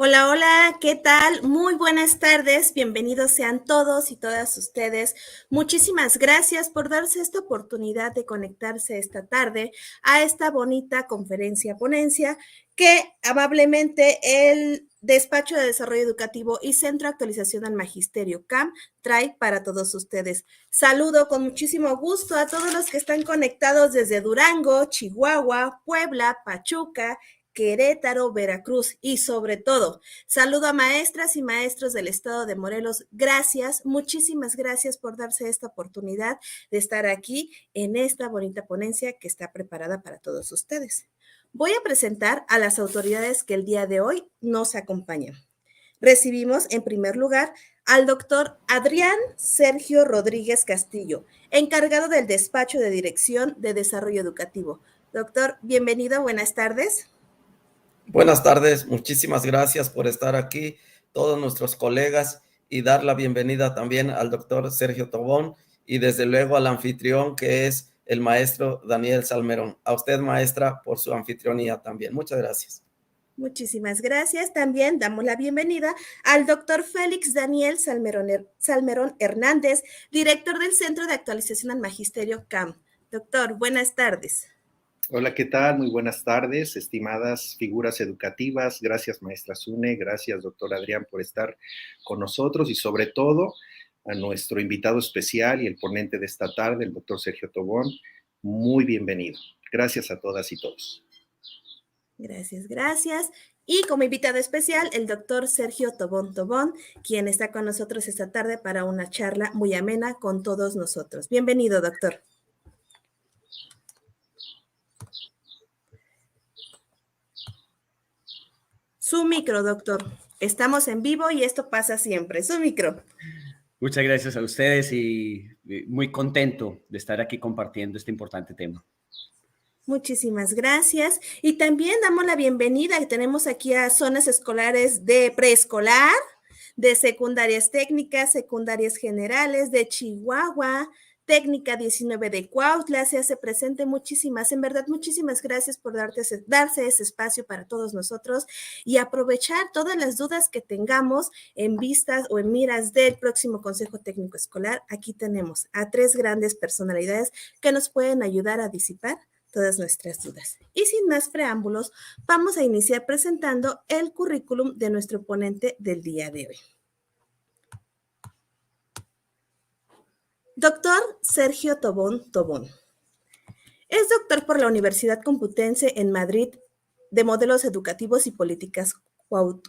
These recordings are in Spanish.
Hola, hola, ¿qué tal? Muy buenas tardes, bienvenidos sean todos y todas ustedes. Muchísimas gracias por darse esta oportunidad de conectarse esta tarde a esta bonita ponencia que amablemente el Despacho de Desarrollo Educativo y Centro de Actualización al Magisterio CAM trae para todos ustedes. Saludo con muchísimo gusto a todos los que están conectados desde Durango, Chihuahua, Puebla, Pachuca, Querétaro, Veracruz y sobre todo, saludo a maestras y maestros del estado de Morelos. Gracias, muchísimas gracias por darse esta oportunidad de estar aquí en esta bonita ponencia que está preparada para todos ustedes. Voy a presentar a las autoridades que el día de hoy nos acompañan. Recibimos en primer lugar al doctor Adrián Sergio Rodríguez Castillo, encargado del despacho de Dirección de Desarrollo Educativo. Doctor, bienvenido, buenas tardes. Buenas tardes, muchísimas gracias por estar aquí, todos nuestros colegas, y dar la bienvenida también al doctor Sergio Tobón y desde luego al anfitrión que es el maestro Daniel Salmerón. A usted, maestra, por su anfitrionía también. Muchas gracias. Muchísimas gracias. También damos la bienvenida al doctor Félix Daniel Salmerón Hernández, director del Centro de Actualización al Magisterio CAM. Doctor, buenas tardes. Hola, ¿qué tal? Muy buenas tardes, estimadas figuras educativas. Gracias, maestra Zune. Gracias, doctor Adrián, por estar con nosotros y sobre todo a nuestro invitado especial y el ponente de esta tarde, el doctor Sergio Tobón. Muy bienvenido. Gracias a todas y todos. Gracias, gracias. Y como invitado especial, el doctor Sergio Tobón, quien está con nosotros esta tarde para una charla muy amena con todos nosotros. Bienvenido, doctor. Su micro, doctor. Estamos en vivo y esto pasa siempre. Su micro. Muchas gracias a ustedes y muy contento de estar aquí compartiendo este importante tema. Muchísimas gracias. Y también damos la bienvenida y tenemos aquí a zonas escolares de preescolar, de secundarias técnicas, secundarias generales, de Chihuahua, técnica 19 de Cuautla, se hace presente muchísimas, en verdad, muchísimas gracias por darse ese espacio para todos nosotros y aprovechar todas las dudas que tengamos en vistas o en miras del próximo Consejo Técnico Escolar. Aquí tenemos a 3 grandes personalidades que nos pueden ayudar a disipar todas nuestras dudas. Y sin más preámbulos, vamos a iniciar presentando el currículum de nuestro ponente del día de hoy. Doctor Sergio Tobón. Es doctor por la Universidad Complutense en Madrid de Modelos Educativos y Políticas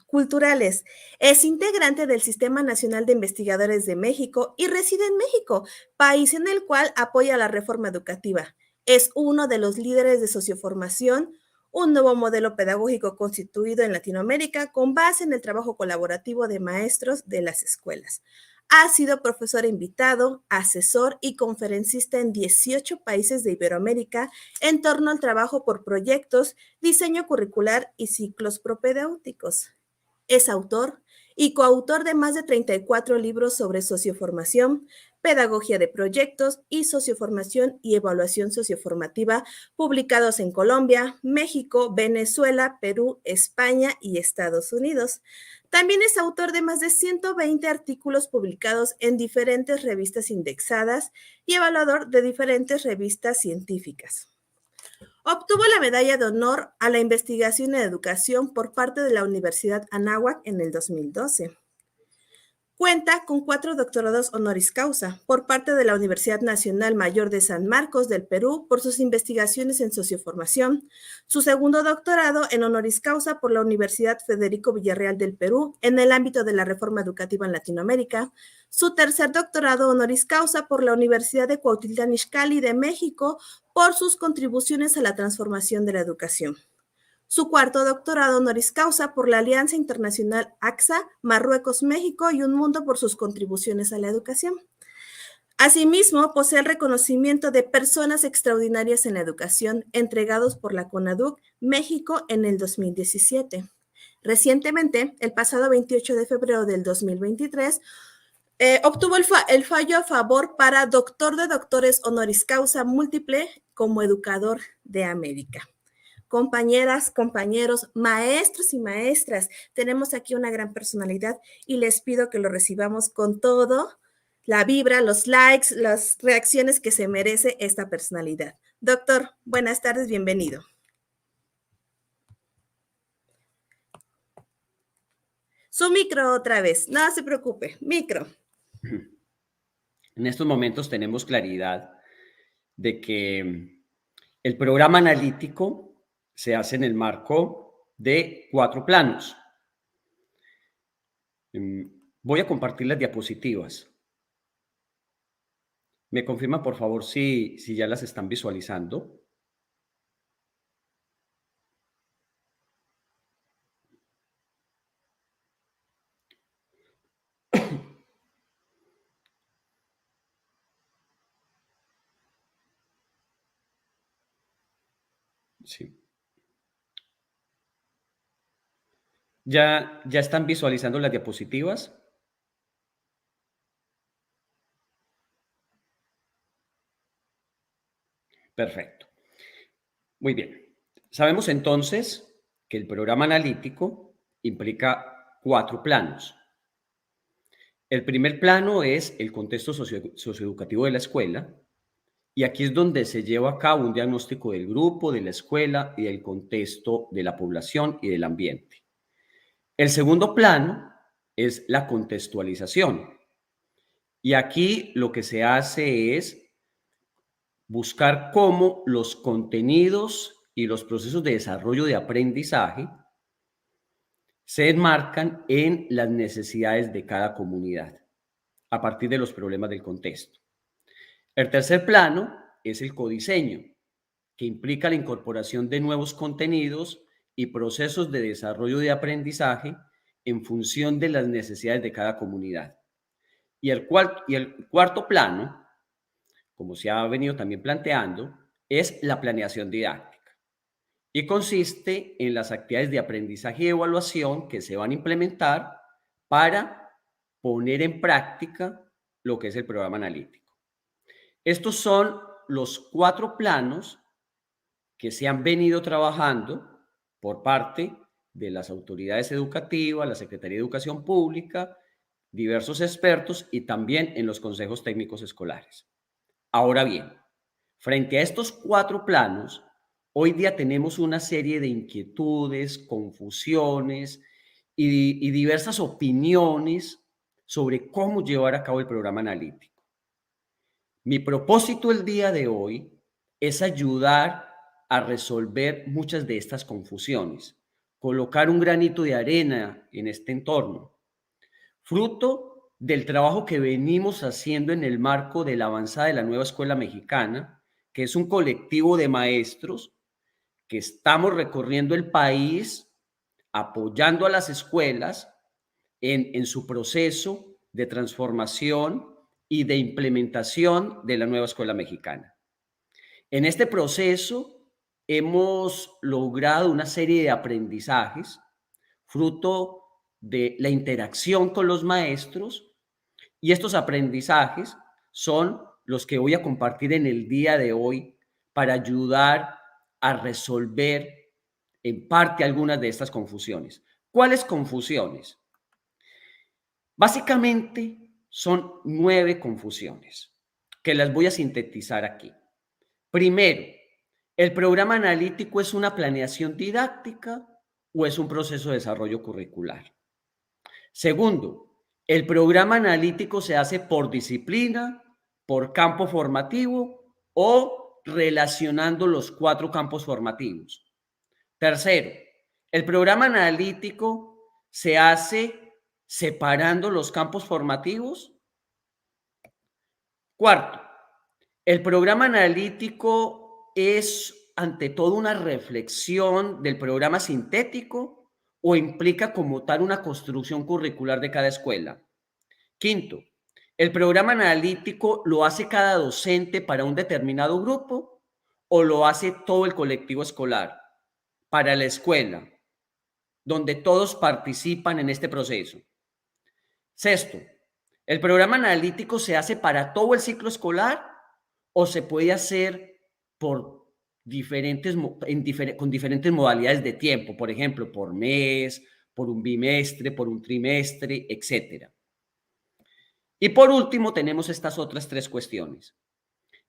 Culturales. Es integrante del Sistema Nacional de Investigadores de México y reside en México, país en el cual apoya la reforma educativa. Es uno de los líderes de socioformación, un nuevo modelo pedagógico constituido en Latinoamérica con base en el trabajo colaborativo de maestros de las escuelas. Ha sido profesor invitado, asesor y conferencista en 18 países de Iberoamérica en torno al trabajo por proyectos, diseño curricular y ciclos propedéuticos. Es autor y coautor de más de 34 libros sobre socioformación, pedagogía de proyectos y socioformación y evaluación socioformativa, publicados en Colombia, México, Venezuela, Perú, España y Estados Unidos. También es autor de más de 120 artículos publicados en diferentes revistas indexadas y evaluador de diferentes revistas científicas. Obtuvo la Medalla de Honor a la Investigación en Educación por parte de la Universidad Anáhuac en el 2012. Cuenta con 4 doctorados honoris causa por parte de la Universidad Nacional Mayor de San Marcos del Perú por sus investigaciones en socioformación, su segundo doctorado en honoris causa por la Universidad Federico Villarreal del Perú en el ámbito de la reforma educativa en Latinoamérica, su tercer doctorado honoris causa por la Universidad de Cuautitlán Izcalli de México por sus contribuciones a la transformación de la educación. Su cuarto doctorado honoris causa por la Alianza Internacional AXA, Marruecos, México y Un Mundo por sus contribuciones a la educación. Asimismo, posee el reconocimiento de Personas Extraordinarias en la Educación, entregados por la CONADUC México en el 2017. Recientemente, el pasado 28 de febrero del 2023, obtuvo el fallo a favor para Doctor de Doctores Honoris Causa Múltiple como Educador de América. compañeras, compañeros, maestros y maestras. Tenemos aquí una gran personalidad y les pido que lo recibamos con todo, la vibra, los likes, las reacciones que se merece esta personalidad. Doctor, buenas tardes, bienvenido. Su micro otra vez, no se preocupe, micro. En estos momentos tenemos claridad de que el programa analítico se hace en el marco de 4 planos. Voy a compartir las diapositivas. ¿Me confirma, por favor, si ya las están visualizando? Sí. ¿Ya están visualizando las diapositivas? Perfecto. Muy bien. Sabemos entonces que el programa analítico implica 4 planos. El primer plano es el contexto socioeducativo de la escuela, y aquí es donde se lleva a cabo un diagnóstico del grupo, de la escuela y del contexto de la población y del ambiente. El segundo plano es la contextualización, y aquí lo que se hace es buscar cómo los contenidos y los procesos de desarrollo de aprendizaje se enmarcan en las necesidades de cada comunidad a partir de los problemas del contexto. El tercer plano es el codiseño, que implica la incorporación de nuevos contenidos y procesos de desarrollo de aprendizaje en función de las necesidades de cada comunidad. Y el cuarto plano, como se ha venido también planteando, es la planeación didáctica, y consiste en las actividades de aprendizaje y evaluación que se van a implementar para poner en práctica lo que es el programa analítico. Estos son los 4 planos que se han venido trabajando por parte de las autoridades educativas, la Secretaría de Educación Pública, diversos expertos y también en los consejos técnicos escolares. Ahora bien, frente a estos 4 planos, hoy día tenemos una serie de inquietudes, confusiones y diversas opiniones sobre cómo llevar a cabo el programa analítico. Mi propósito el día de hoy es ayudar a resolver muchas de estas confusiones, colocar un granito de arena en este entorno, fruto del trabajo que venimos haciendo en el marco de la avanzada de la nueva escuela mexicana, que es un colectivo de maestros que estamos recorriendo el país apoyando a las escuelas en su proceso de transformación y de implementación de la nueva escuela mexicana. En este proceso hemos logrado una serie de aprendizajes, fruto de la interacción con los maestros, y estos aprendizajes son los que voy a compartir en el día de hoy para ayudar a resolver en parte algunas de estas confusiones. ¿Cuáles confusiones? Básicamente son 9 confusiones que las voy a sintetizar aquí. Primero, ¿el programa analítico es una planeación didáctica o es un proceso de desarrollo curricular? Segundo, ¿el programa analítico se hace por disciplina, por campo formativo o relacionando los 4 campos formativos? Tercero, ¿el programa analítico se hace separando los campos formativos? Cuarto, ¿el programa analítico es ante todo una reflexión del programa sintético o implica como tal una construcción curricular de cada escuela? Quinto, ¿el programa analítico lo hace cada docente para un determinado grupo o lo hace todo el colectivo escolar para la escuela, donde todos participan en este proceso? Sexto, ¿el programa analítico se hace para todo el ciclo escolar o se puede hacer por con diferentes modalidades de tiempo, por ejemplo, por mes, por un bimestre, por un trimestre, etc. Y por último, tenemos estas otras tres cuestiones.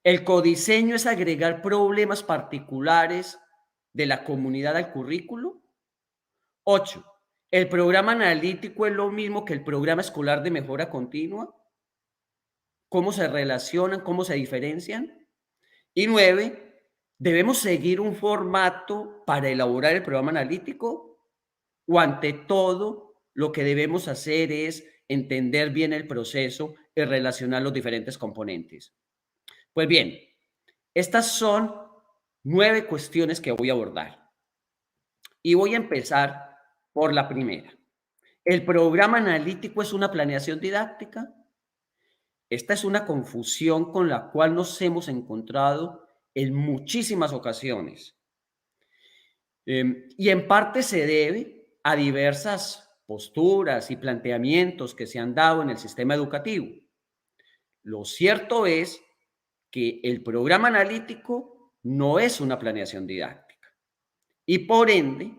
El codiseño es agregar problemas particulares de la comunidad al currículo. 8. ¿El programa analítico es lo mismo que el programa escolar de mejora continua? ¿Cómo se relacionan? ¿Cómo se diferencian? Y 9. ¿Debemos seguir un formato para elaborar el programa analítico? ¿O ante todo lo que debemos hacer es entender bien el proceso y relacionar los diferentes componentes? Pues bien, estas son 9 cuestiones que voy a abordar. Y voy a empezar por la primera. ¿El programa analítico es una planeación didáctica? Esta es una confusión con la cual nos hemos encontrado en muchísimas ocasiones. Y en parte se debe a diversas posturas y planteamientos que se han dado en el sistema educativo. Lo cierto es que el programa analítico no es una planeación didáctica. Y por ende,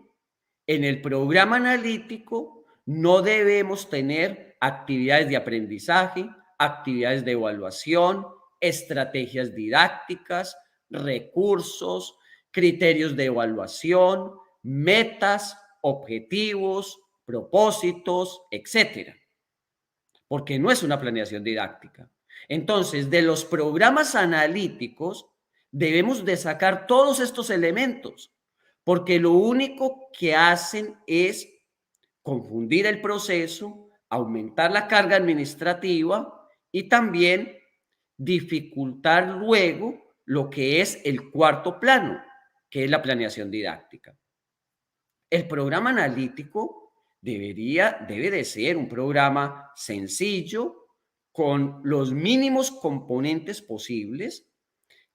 en el programa analítico no debemos tener actividades de aprendizaje, actividades de evaluación, estrategias didácticas, recursos, criterios de evaluación, metas, objetivos, propósitos, etcétera. Porque no es una planeación didáctica. Entonces, de los programas analíticos debemos de sacar todos estos elementos, porque lo único que hacen es confundir el proceso, aumentar la carga administrativa y también dificultar luego lo que es el cuarto plano, que es la planeación didáctica. El programa analítico debe de ser un programa sencillo, con los mínimos componentes posibles,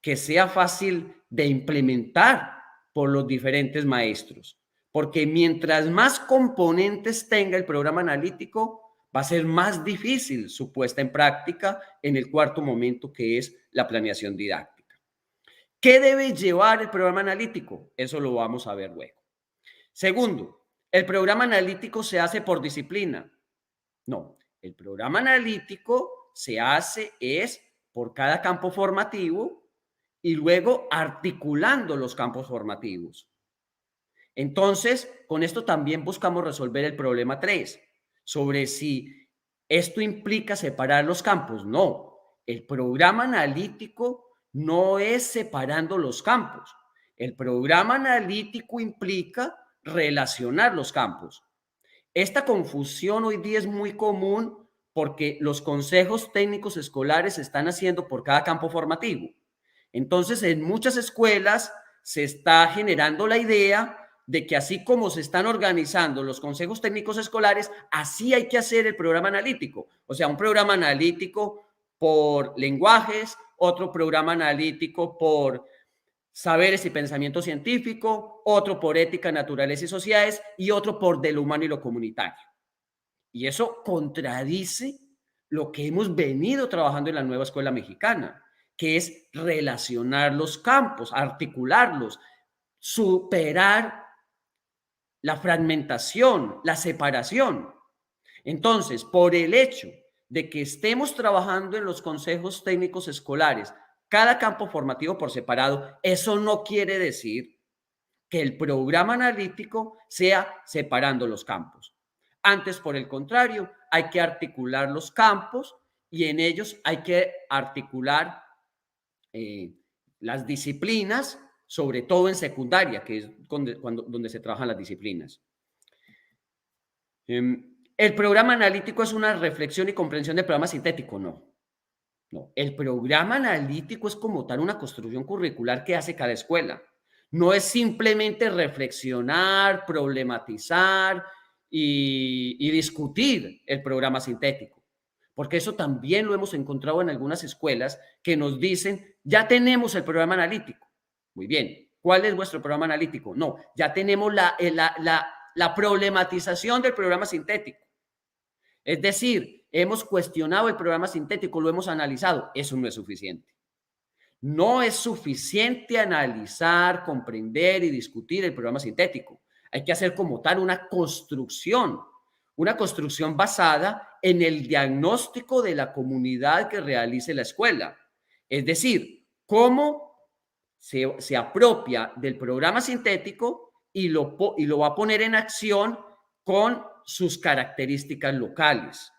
que sea fácil de implementar por los diferentes maestros. Porque mientras más componentes tenga el programa analítico, va a ser más difícil su puesta en práctica en el cuarto momento, que es la planeación didáctica. ¿Qué debe llevar el programa analítico? Eso lo vamos a ver luego. Segundo, ¿el programa analítico se hace por disciplina? No, el programa analítico se hace por cada campo formativo y luego articulando los campos formativos. Entonces, con esto también buscamos resolver el problema 3, sobre si esto implica separar los campos. No, el programa analítico no es separando los campos. El programa analítico implica relacionar los campos. Esta confusión hoy día es muy común porque los consejos técnicos escolares se están haciendo por cada campo formativo. Entonces, en muchas escuelas se está generando la idea de que así como se están organizando los consejos técnicos escolares, así hay que hacer el programa analítico. O sea, un programa analítico por lenguajes, otro programa analítico por saberes y pensamiento científico, otro por ética, naturaleza y sociedades y otro por de lo humano y lo comunitario. Y eso contradice lo que hemos venido trabajando en la nueva escuela mexicana, que es relacionar los campos, articularlos, superar la fragmentación, la separación. Entonces, por el hecho de que estemos trabajando en los consejos técnicos escolares, cada campo formativo por separado, eso no quiere decir que el programa analítico sea separando los campos. Antes, por el contrario, hay que articular los campos y en ellos hay que articular las disciplinas, sobre todo en secundaria, que es donde se trabajan las disciplinas. ¿El programa analítico es una reflexión y comprensión del programa sintético? No. El programa analítico es como tal una construcción curricular que hace cada escuela. No es simplemente reflexionar, problematizar y discutir el programa sintético, porque eso también lo hemos encontrado en algunas escuelas que nos dicen, ya tenemos el programa analítico. Muy bien, ¿cuál es vuestro programa analítico? No, ya tenemos la problematización del programa sintético. Es decir, hemos cuestionado el programa sintético, lo hemos analizado. Eso no es suficiente. No es suficiente analizar, comprender y discutir el programa sintético. Hay que hacer como tal una construcción basada en el diagnóstico de la comunidad que realice la escuela. Es decir, cómo se apropia del programa sintético y lo va a poner en acción con sus características locales,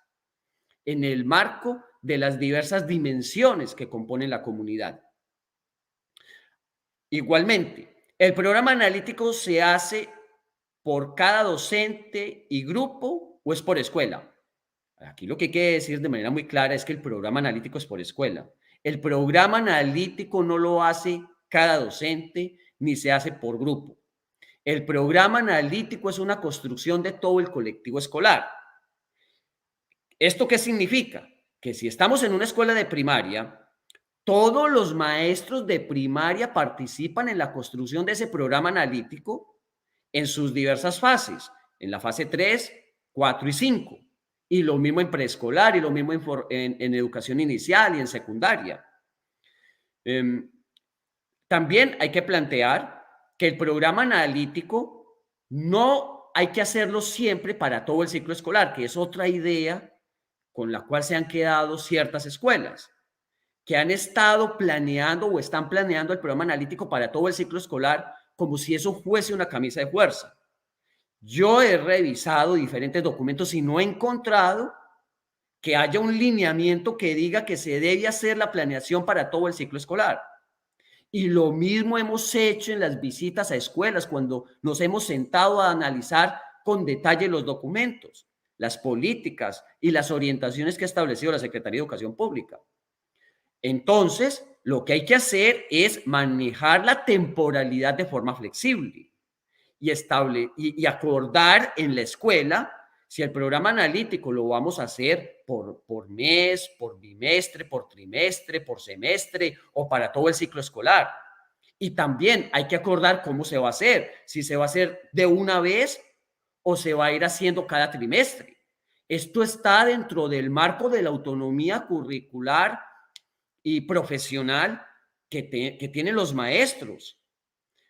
en el marco de las diversas dimensiones que componen la comunidad. Igualmente, el programa analítico se hace por cada docente y grupo o es por escuela. Aquí lo que hay que decir de manera muy clara es que el programa analítico es por escuela. El programa analítico no lo hace cada docente ni se hace por grupo. El programa analítico es una construcción de todo el colectivo escolar. ¿Esto qué significa? Que si estamos en una escuela de primaria, todos los maestros de primaria participan en la construcción de ese programa analítico en sus diversas fases, en la fase 3, 4 y 5. Y lo mismo en preescolar y lo mismo en educación inicial y en secundaria. También hay que plantear que el programa analítico no hay que hacerlo siempre para todo el ciclo escolar, que es otra idea con la cual se han quedado ciertas escuelas, que han estado planeando o están planeando el programa analítico para todo el ciclo escolar como si eso fuese una camisa de fuerza. Yo he revisado diferentes documentos y no he encontrado que haya un lineamiento que diga que se debe hacer la planeación para todo el ciclo escolar. Y lo mismo hemos hecho en las visitas a escuelas cuando nos hemos sentado a analizar con detalle los documentos, las políticas y las orientaciones que ha establecido la Secretaría de Educación Pública. Entonces, lo que hay que hacer es manejar la temporalidad de forma flexible y acordar en la escuela si el programa analítico lo vamos a hacer por mes, por bimestre, por trimestre, por semestre o para todo el ciclo escolar. Y también hay que acordar cómo se va a hacer, si se va a hacer de una vez o se va a ir haciendo cada trimestre. Esto está dentro del marco de la autonomía curricular y profesional que tienen los maestros,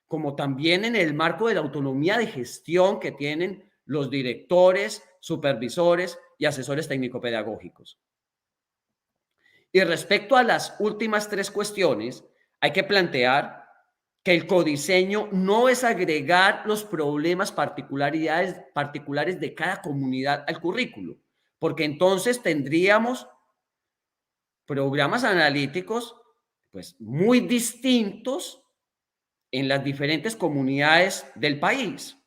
como también en el marco de la autonomía de gestión que tienen los directores, supervisores y asesores técnico-pedagógicos. Y respecto a las últimas tres cuestiones, hay que plantear que el codiseño no es agregar los problemas particulares de cada comunidad al currículo, porque entonces tendríamos programas analíticos pues muy distintos en las diferentes comunidades del país.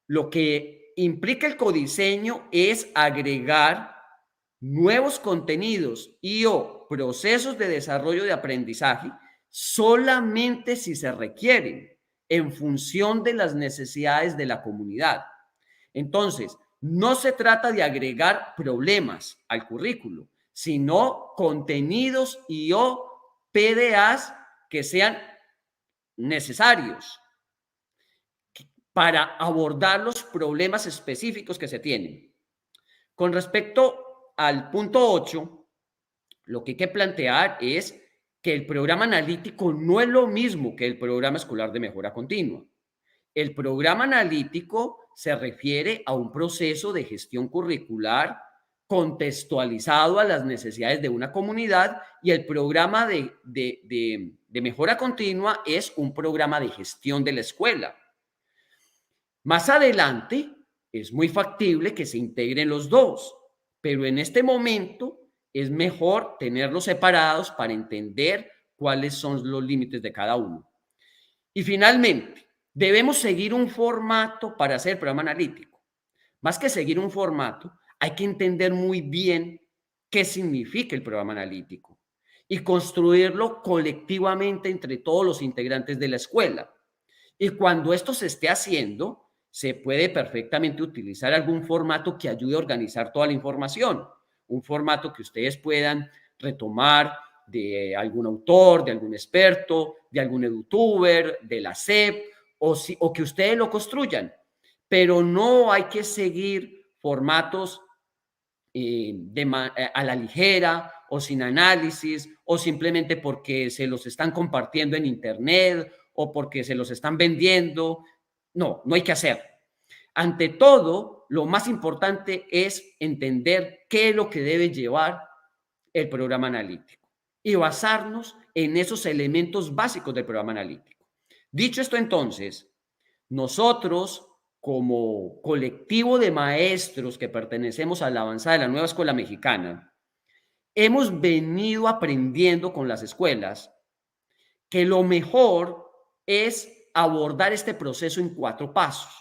Lo que implica el codiseño es agregar nuevos contenidos y o procesos de desarrollo de aprendizaje solamente si se requieren en función de las necesidades de la comunidad. Entonces, no se trata de agregar problemas al currículo, sino contenidos y o PDAs que sean necesarios para abordar los problemas específicos que se tienen. Con respecto al punto 8, lo que hay que plantear es que el programa analítico no es lo mismo que el programa escolar de mejora continua. El programa analítico se refiere a un proceso de gestión curricular contextualizado a las necesidades de una comunidad y el programa de mejora continua es un programa de gestión de la escuela. Más adelante es muy factible que se integren los dos, pero en este momento es mejor tenerlos separados para entender cuáles son los límites de cada uno. Y finalmente, debemos seguir un formato para hacer el programa analítico. Más que seguir un formato, hay que entender muy bien qué significa el programa analítico y construirlo colectivamente entre todos los integrantes de la escuela. Y cuando esto se esté haciendo, se puede perfectamente utilizar algún formato que ayude a organizar toda la información. Un formato que ustedes puedan retomar de algún autor, de algún experto, de algún youtuber, de la SEP, o que ustedes lo construyan. Pero no hay que seguir formatos a la ligera o sin análisis o simplemente porque se los están compartiendo en internet o porque se los están vendiendo. No, no hay que hacerlo. Ante todo, lo más importante es entender qué es lo que debe llevar el programa analítico y basarnos en esos elementos básicos del programa analítico. Dicho esto, entonces, nosotros, como colectivo de maestros que pertenecemos a la avanzada de la Nueva Escuela Mexicana, hemos venido aprendiendo con las escuelas que lo mejor es abordar este proceso en 4 pasos,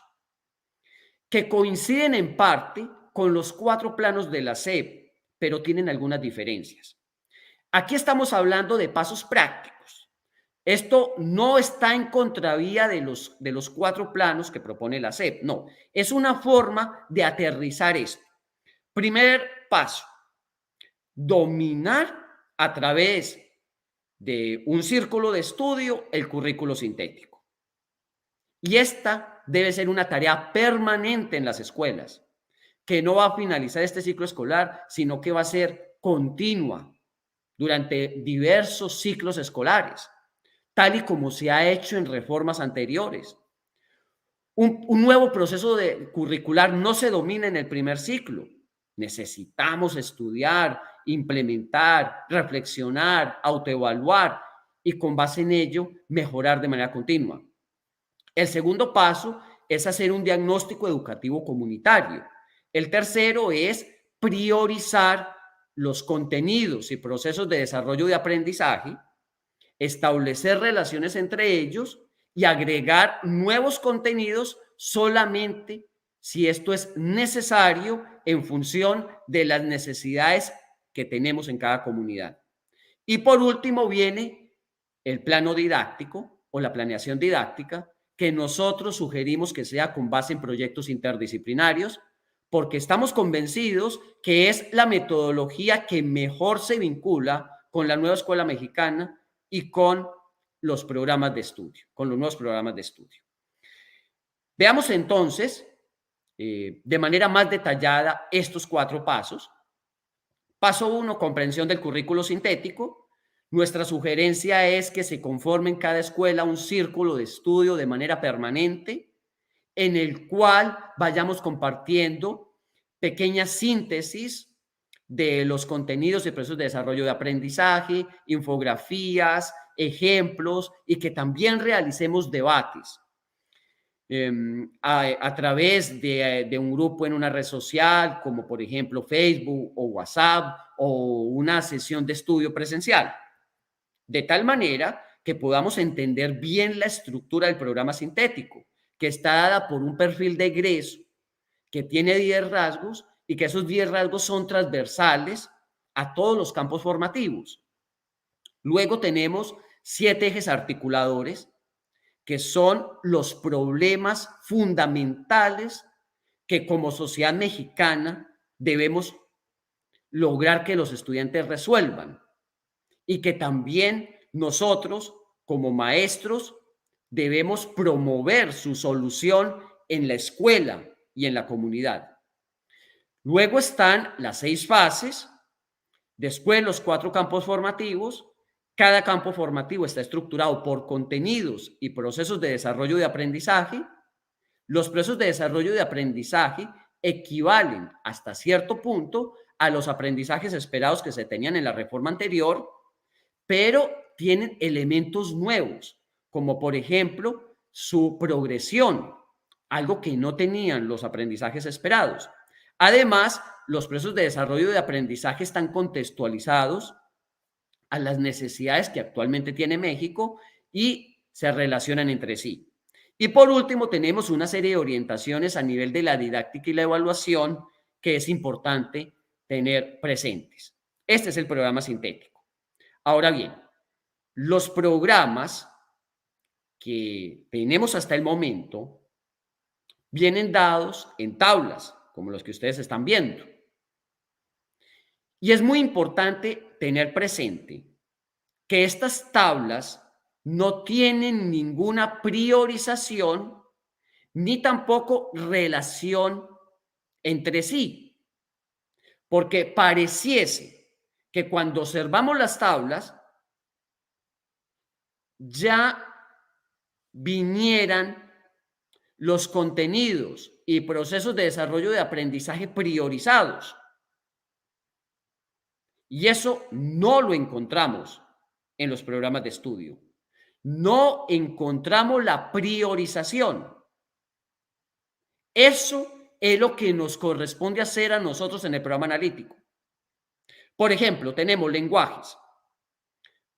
que coinciden en parte con los 4 planos de la SEP, pero tienen algunas diferencias. Aquí estamos hablando de pasos prácticos. Esto no está en contravía de los 4 planos que propone la SEP, no, es una forma de aterrizar esto. Primer paso, dominar a través de un círculo de estudio el currículo sintético. Y esta debe ser una tarea permanente en las escuelas, que no va a finalizar este ciclo escolar, sino que va a ser continua durante diversos ciclos escolares, tal y como se ha hecho en reformas anteriores. Un nuevo proceso curricular no se domina en el primer ciclo. Necesitamos estudiar, implementar, reflexionar, autoevaluar y con base en ello mejorar de manera continua. El segundo paso es hacer un diagnóstico educativo comunitario. El tercero es priorizar los contenidos y procesos de desarrollo de aprendizaje, establecer relaciones entre ellos y agregar nuevos contenidos solamente si esto es necesario en función de las necesidades que tenemos en cada comunidad. Y por último viene el plano didáctico o la planeación didáctica, que nosotros sugerimos que sea con base en proyectos interdisciplinarios, porque estamos convencidos que es la metodología que mejor se vincula con la nueva escuela mexicana y con los programas de estudio, con los nuevos programas de estudio. Veamos entonces de manera más detallada estos 4 pasos. Paso 1, comprensión del currículo sintético. Nuestra sugerencia es que se conforme en cada escuela un círculo de estudio de manera permanente, en el cual vayamos compartiendo pequeñas síntesis de los contenidos y procesos de desarrollo de aprendizaje, infografías, ejemplos, y que también realicemos debates a través de un grupo en una red social, como por ejemplo Facebook o WhatsApp, o una sesión de estudio presencial, de tal manera que podamos entender bien la estructura del programa sintético, que está dada por un perfil de egreso que tiene 10 rasgos y que esos 10 rasgos son transversales a todos los campos formativos. Luego tenemos 7 ejes articuladores, que son los problemas fundamentales que como sociedad mexicana debemos lograr que los estudiantes resuelvan y que también nosotros como maestros debemos promover su solución en la escuela y en la comunidad. Luego están las 6 fases, después los 4 campos formativos. Cada campo formativo está estructurado por contenidos y procesos de desarrollo de aprendizaje. Los procesos de desarrollo de aprendizaje equivalen hasta cierto punto a los aprendizajes esperados que se tenían en la reforma anterior, pero tienen elementos nuevos, como por ejemplo su progresión, algo que no tenían los aprendizajes esperados. Además, los procesos de desarrollo de aprendizaje están contextualizados a las necesidades que actualmente tiene México y se relacionan entre sí. Y por último, tenemos una serie de orientaciones a nivel de la didáctica y la evaluación que es importante tener presentes. Este es el programa sintético. Ahora bien, los programas que tenemos hasta el momento vienen dados en tablas, como los que ustedes están viendo. Y es muy importante tener presente que estas tablas no tienen ninguna priorización ni tampoco relación entre sí, porque pareciese que cuando observamos las tablas ya vinieran los contenidos y procesos de desarrollo de aprendizaje priorizados. Y eso no lo encontramos en los programas de estudio. No encontramos la priorización. Eso es lo que nos corresponde hacer a nosotros en el programa analítico. Por ejemplo, tenemos lenguajes.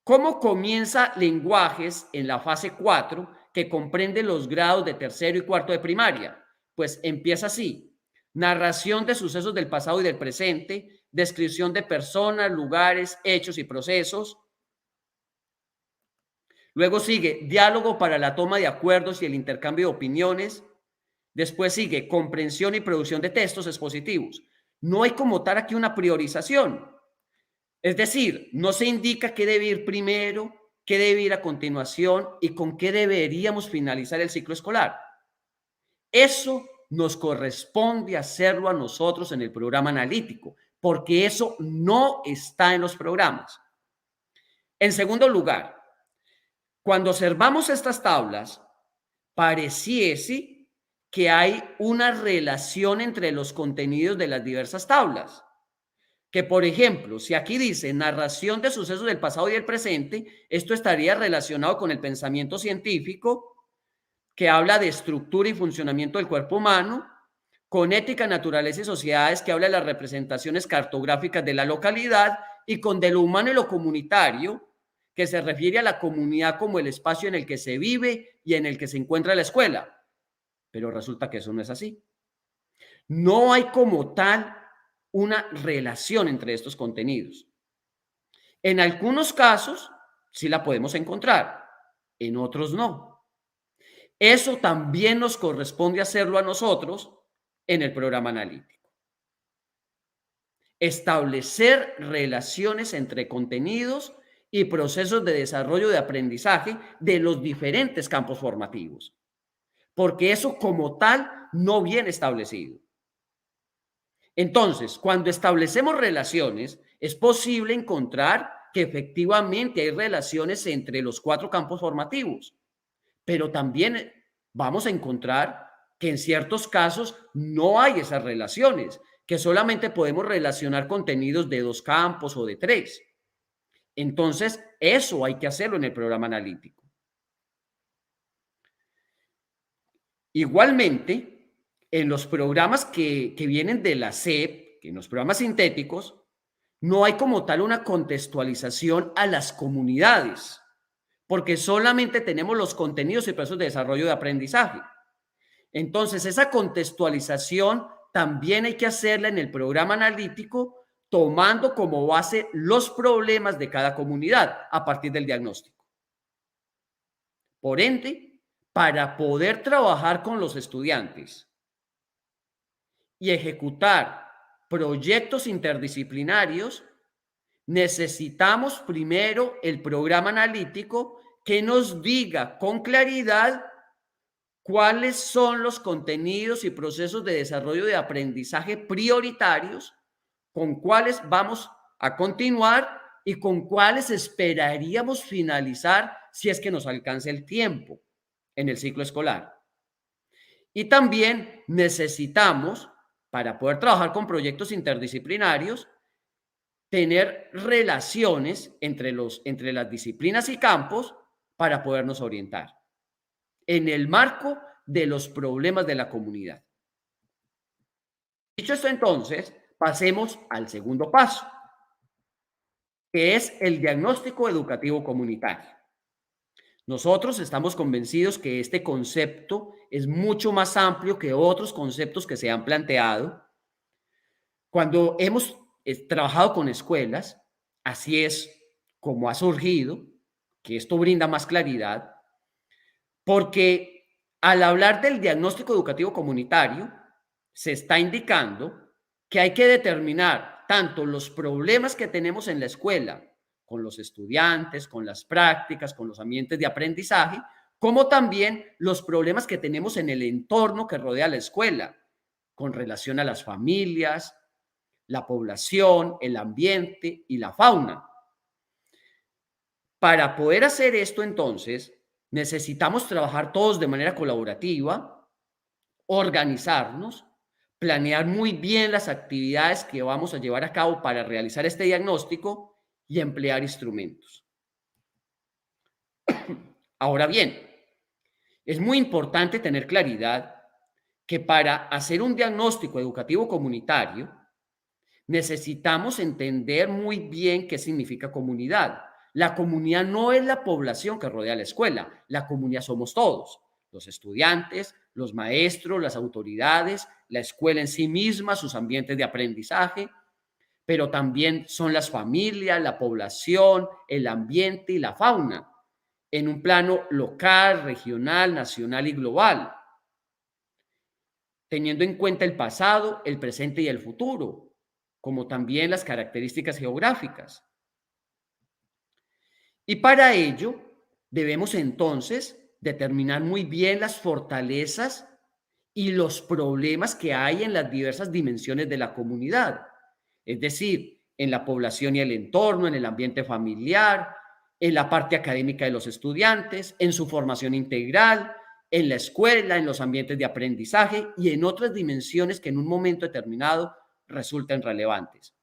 ¿Cómo comienza lenguajes en la fase 4, que comprende los grados de tercero y cuarto de primaria? Pues empieza así: narración de sucesos del pasado y del presente, descripción de personas, lugares, hechos y procesos. Luego sigue diálogo para la toma de acuerdos y el intercambio de opiniones. Después sigue comprensión y producción de textos expositivos. No hay como tal aquí una priorización. Es decir, no se indica qué debe ir primero, qué debe ir a continuación y con qué deberíamos finalizar el ciclo escolar. Eso nos corresponde hacerlo a nosotros en el programa analítico, porque eso no está en los programas. En segundo lugar, cuando observamos estas tablas, pareciese que hay una relación entre los contenidos de las diversas tablas. Que, por ejemplo, si aquí dice narración de sucesos del pasado y del presente, esto estaría relacionado con el pensamiento científico, que habla de estructura y funcionamiento del cuerpo humano, con ética, naturaleza y sociedades, que habla de las representaciones cartográficas de la localidad, y con de lo humano y lo comunitario, que se refiere a la comunidad como el espacio en el que se vive y en el que se encuentra la escuela. Pero resulta que eso no es así. No hay como tal una relación entre estos contenidos. En algunos casos sí la podemos encontrar, en otros no. Eso también nos corresponde hacerlo a nosotros en el programa analítico. Establecer relaciones entre contenidos y procesos de desarrollo de aprendizaje de los diferentes campos formativos, porque eso como tal no viene establecido. Entonces, cuando establecemos relaciones, es posible encontrar que efectivamente hay relaciones entre los 4 campos formativos, pero también vamos a encontrar que en ciertos casos no hay esas relaciones, que solamente podemos relacionar contenidos de 2 campos o de 3. Entonces, eso hay que hacerlo en el programa analítico. Igualmente, en los programas que vienen de la SEP, en los programas sintéticos, no hay como tal una contextualización a las comunidades, porque solamente tenemos los contenidos y procesos de desarrollo de aprendizaje. Entonces, esa contextualización también hay que hacerla en el programa analítico, tomando como base los problemas de cada comunidad a partir del diagnóstico. Por ende, para poder trabajar con los estudiantes y ejecutar proyectos interdisciplinarios, necesitamos primero el programa analítico que nos diga con claridad cuáles son los contenidos y procesos de desarrollo de aprendizaje prioritarios, con cuáles vamos a continuar y con cuáles esperaríamos finalizar si es que nos alcanza el tiempo en el ciclo escolar. Y también necesitamos, para poder trabajar con proyectos interdisciplinarios, tener relaciones entre las disciplinas y campos para podernos orientar en el marco de los problemas de la comunidad. Dicho esto, entonces, pasemos al segundo paso, que es el diagnóstico educativo comunitario. Nosotros estamos convencidos que este concepto es mucho más amplio que otros conceptos que se han planteado. Cuando hemos trabajado con escuelas, así es como ha surgido, que esto brinda más claridad, porque al hablar del diagnóstico educativo comunitario, se está indicando que hay que determinar tanto los problemas que tenemos en la escuela, con los estudiantes, con las prácticas, con los ambientes de aprendizaje, como también los problemas que tenemos en el entorno que rodea la escuela, con relación a las familias, la población, el ambiente y la fauna. Para poder hacer esto, entonces, necesitamos trabajar todos de manera colaborativa, organizarnos, planear muy bien las actividades que vamos a llevar a cabo para realizar este diagnóstico y emplear instrumentos. Ahora bien, es muy importante tener claridad que para hacer un diagnóstico educativo comunitario necesitamos entender muy bien qué significa comunidad. La comunidad no es la población que rodea la escuela, la comunidad somos todos, los estudiantes, los maestros, las autoridades, la escuela en sí misma, sus ambientes de aprendizaje, pero también son las familias, la población, el ambiente y la fauna, en un plano local, regional, nacional y global, teniendo en cuenta el pasado, el presente y el futuro, como también las características geográficas. Y para ello debemos entonces determinar muy bien las fortalezas y los problemas que hay en las diversas dimensiones de la comunidad, es decir, en la población y el entorno, en el ambiente familiar, en la parte académica de los estudiantes, en su formación integral, en la escuela, en los ambientes de aprendizaje y en otras dimensiones que en un momento determinado resulten relevantes.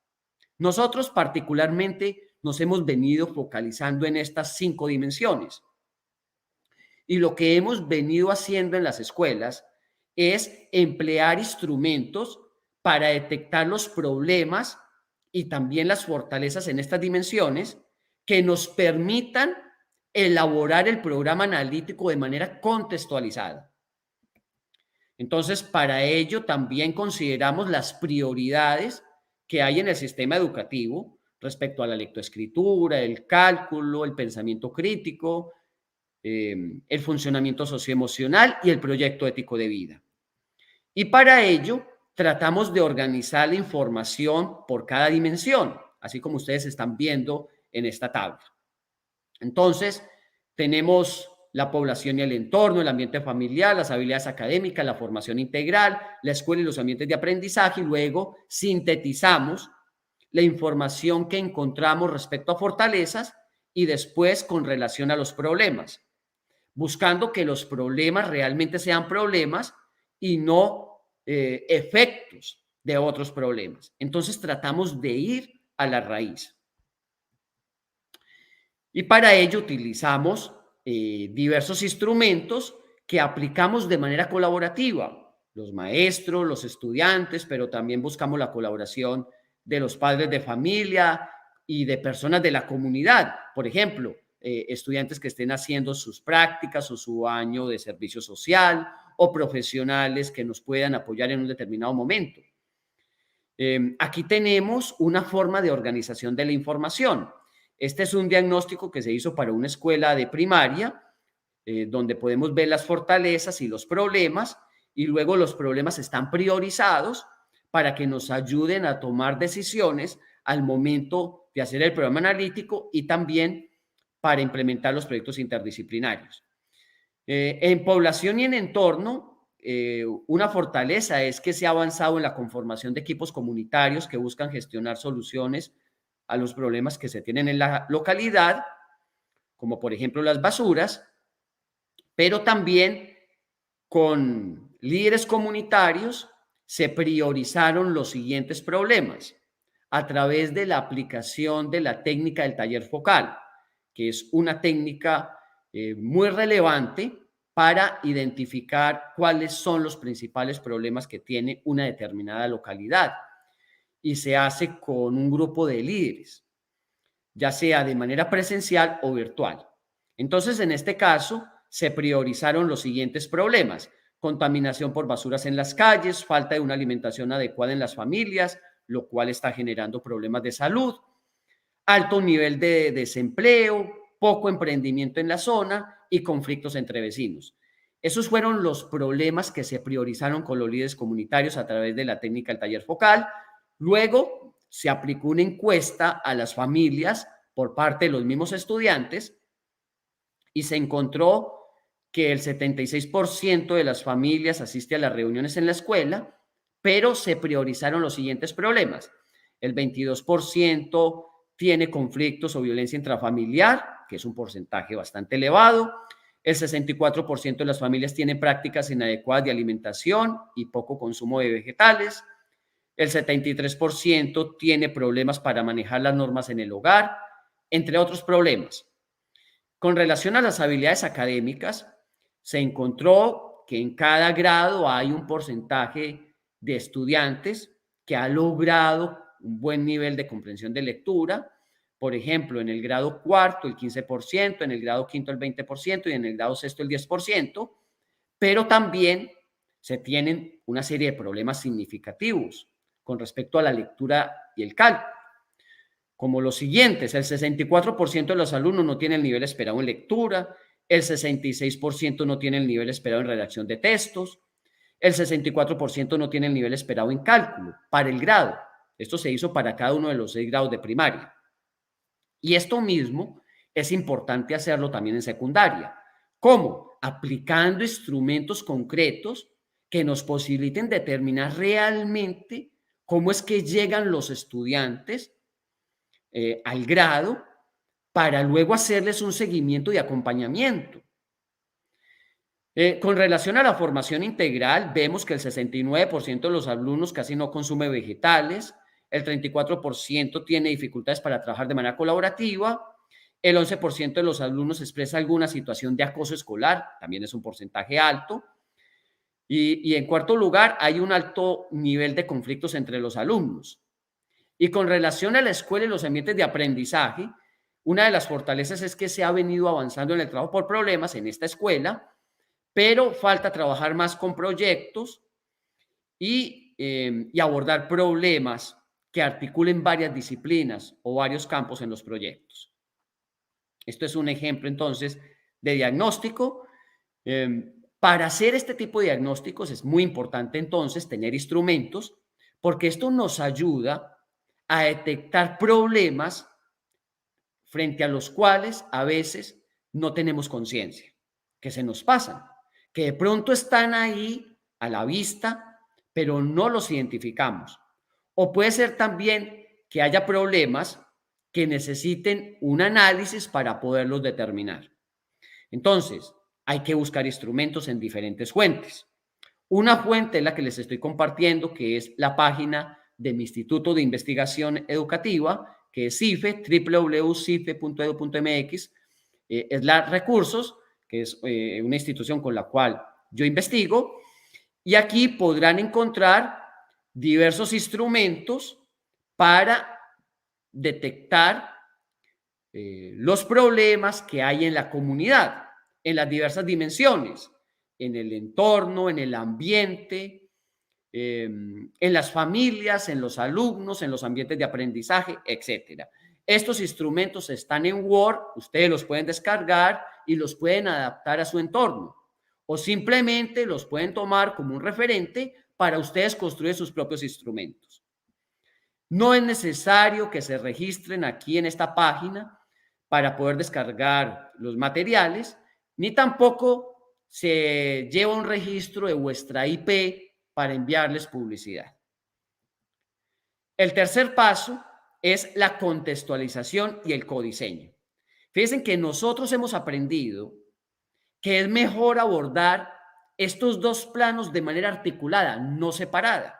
Nosotros particularmente nos hemos venido focalizando en estas 5 dimensiones. Y lo que hemos venido haciendo en las escuelas es emplear instrumentos para detectar los problemas y también las fortalezas en estas dimensiones que nos permitan elaborar el programa analítico de manera contextualizada. Entonces, para ello también consideramos las prioridades que hay en el sistema educativo respecto a la lectoescritura, el cálculo, el pensamiento crítico, el funcionamiento socioemocional y el proyecto ético de vida. Y para ello tratamos de organizar la información por cada dimensión, así como ustedes están viendo en esta tabla. Entonces, tenemos la población y el entorno, el ambiente familiar, las habilidades académicas, la formación integral, la escuela y los ambientes de aprendizaje, y luego sintetizamos la información que encontramos respecto a fortalezas y después con relación a los problemas, buscando que los problemas realmente sean problemas y no efectos de otros problemas. Entonces tratamos de ir a la raíz. Y para ello utilizamos diversos instrumentos que aplicamos de manera colaborativa, los maestros, los estudiantes, pero también buscamos la colaboración de los padres de familia y de personas de la comunidad. Por ejemplo, estudiantes que estén haciendo sus prácticas o su año de servicio social o profesionales que nos puedan apoyar en un determinado momento. Aquí tenemos una forma de organización de la información. Este es un diagnóstico que se hizo para una escuela de primaria, donde podemos ver las fortalezas y los problemas, y luego los problemas están priorizados para que nos ayuden a tomar decisiones al momento de hacer el programa analítico y también para implementar los proyectos interdisciplinarios. En población y en entorno, una fortaleza es que se ha avanzado en la conformación de equipos comunitarios que buscan gestionar soluciones a los problemas que se tienen en la localidad, como por ejemplo las basuras, pero también con líderes comunitarios se priorizaron los siguientes problemas a través de la aplicación de la técnica del taller focal, que es una técnica muy relevante para identificar cuáles son los principales problemas que tiene una determinada localidad. Y se hace con un grupo de líderes, ya sea de manera presencial o virtual. Entonces, en este caso, se priorizaron los siguientes problemas: contaminación por basuras en las calles, falta de una alimentación adecuada en las familias, lo cual está generando problemas de salud, alto nivel de desempleo, poco emprendimiento en la zona y conflictos entre vecinos. Esos fueron los problemas que se priorizaron con los líderes comunitarios a través de la técnica del taller focal. Luego se aplicó una encuesta a las familias por parte de los mismos estudiantes y se encontró que el 76% de las familias asiste a las reuniones en la escuela, pero se priorizaron los siguientes problemas. El 22% tiene conflictos o violencia intrafamiliar, que es un porcentaje bastante elevado. El 64% de las familias tienen prácticas inadecuadas de alimentación y poco consumo de vegetales. El 73% tiene problemas para manejar las normas en el hogar, entre otros problemas. Con relación a las habilidades académicas, se encontró que en cada grado hay un porcentaje de estudiantes que ha logrado un buen nivel de comprensión de lectura. Por ejemplo, en el grado cuarto el 15%, en el grado quinto el 20% y en el grado sexto el 10%, pero también se tienen una serie de problemas significativos con respecto a la lectura y el cálculo, como los siguientes: el 64% de los alumnos no tiene el nivel esperado en lectura, el 66% no tiene el nivel esperado en redacción de textos, el 64% no tiene el nivel esperado en cálculo para el grado. Esto se hizo para cada uno de los 6 grados de primaria. Y esto mismo es importante hacerlo también en secundaria. ¿Cómo? Aplicando instrumentos concretos que nos posibiliten determinar realmente cómo es que llegan los estudiantes al grado para luego hacerles un seguimiento y acompañamiento. Con relación a la formación integral, vemos que el 69% de los alumnos casi no consume vegetales, el 34% tiene dificultades para trabajar de manera colaborativa, el 11% de los alumnos expresa alguna situación de acoso escolar, también es un porcentaje alto, y en cuarto lugar hay un alto nivel de conflictos entre los alumnos. Y con relación a la escuela y los ambientes de aprendizaje, una de las fortalezas es que se ha venido avanzando en el trabajo por problemas en esta escuela, pero falta trabajar más con proyectos y abordar problemas que articulen varias disciplinas o varios campos en los proyectos. Esto es un ejemplo entonces de diagnóstico. Para hacer este tipo de diagnósticos es muy importante entonces tener instrumentos, porque esto nos ayuda a detectar problemas frente a los cuales a veces no tenemos conciencia, que se nos pasan, que de pronto están ahí a la vista, pero no los identificamos. O puede ser también que haya problemas que necesiten un análisis para poderlos determinar. Entonces, hay que buscar instrumentos en diferentes fuentes. Una fuente es la que les estoy compartiendo, que es la página de mi Instituto de Investigación Educativa, que es CIFE, www.cife.edu.mx, es la Recursos, que es una institución con la cual yo investigo, y aquí podrán encontrar diversos instrumentos para detectar los problemas que hay en la comunidad, en las diversas dimensiones, en el entorno, en el ambiente, en las familias, en los alumnos, en los ambientes de aprendizaje, etcétera. Estos instrumentos están en Word, ustedes los pueden descargar y los pueden adaptar a su entorno, o simplemente los pueden tomar como un referente para ustedes construir sus propios instrumentos. No es necesario que se registren aquí en esta página para poder descargar los materiales, ni tampoco se lleva un registro de vuestra IP para enviarles publicidad. El tercer paso es la contextualización y el codiseño. Fíjense que nosotros hemos aprendido que es mejor abordar estos dos planos de manera articulada, no separada.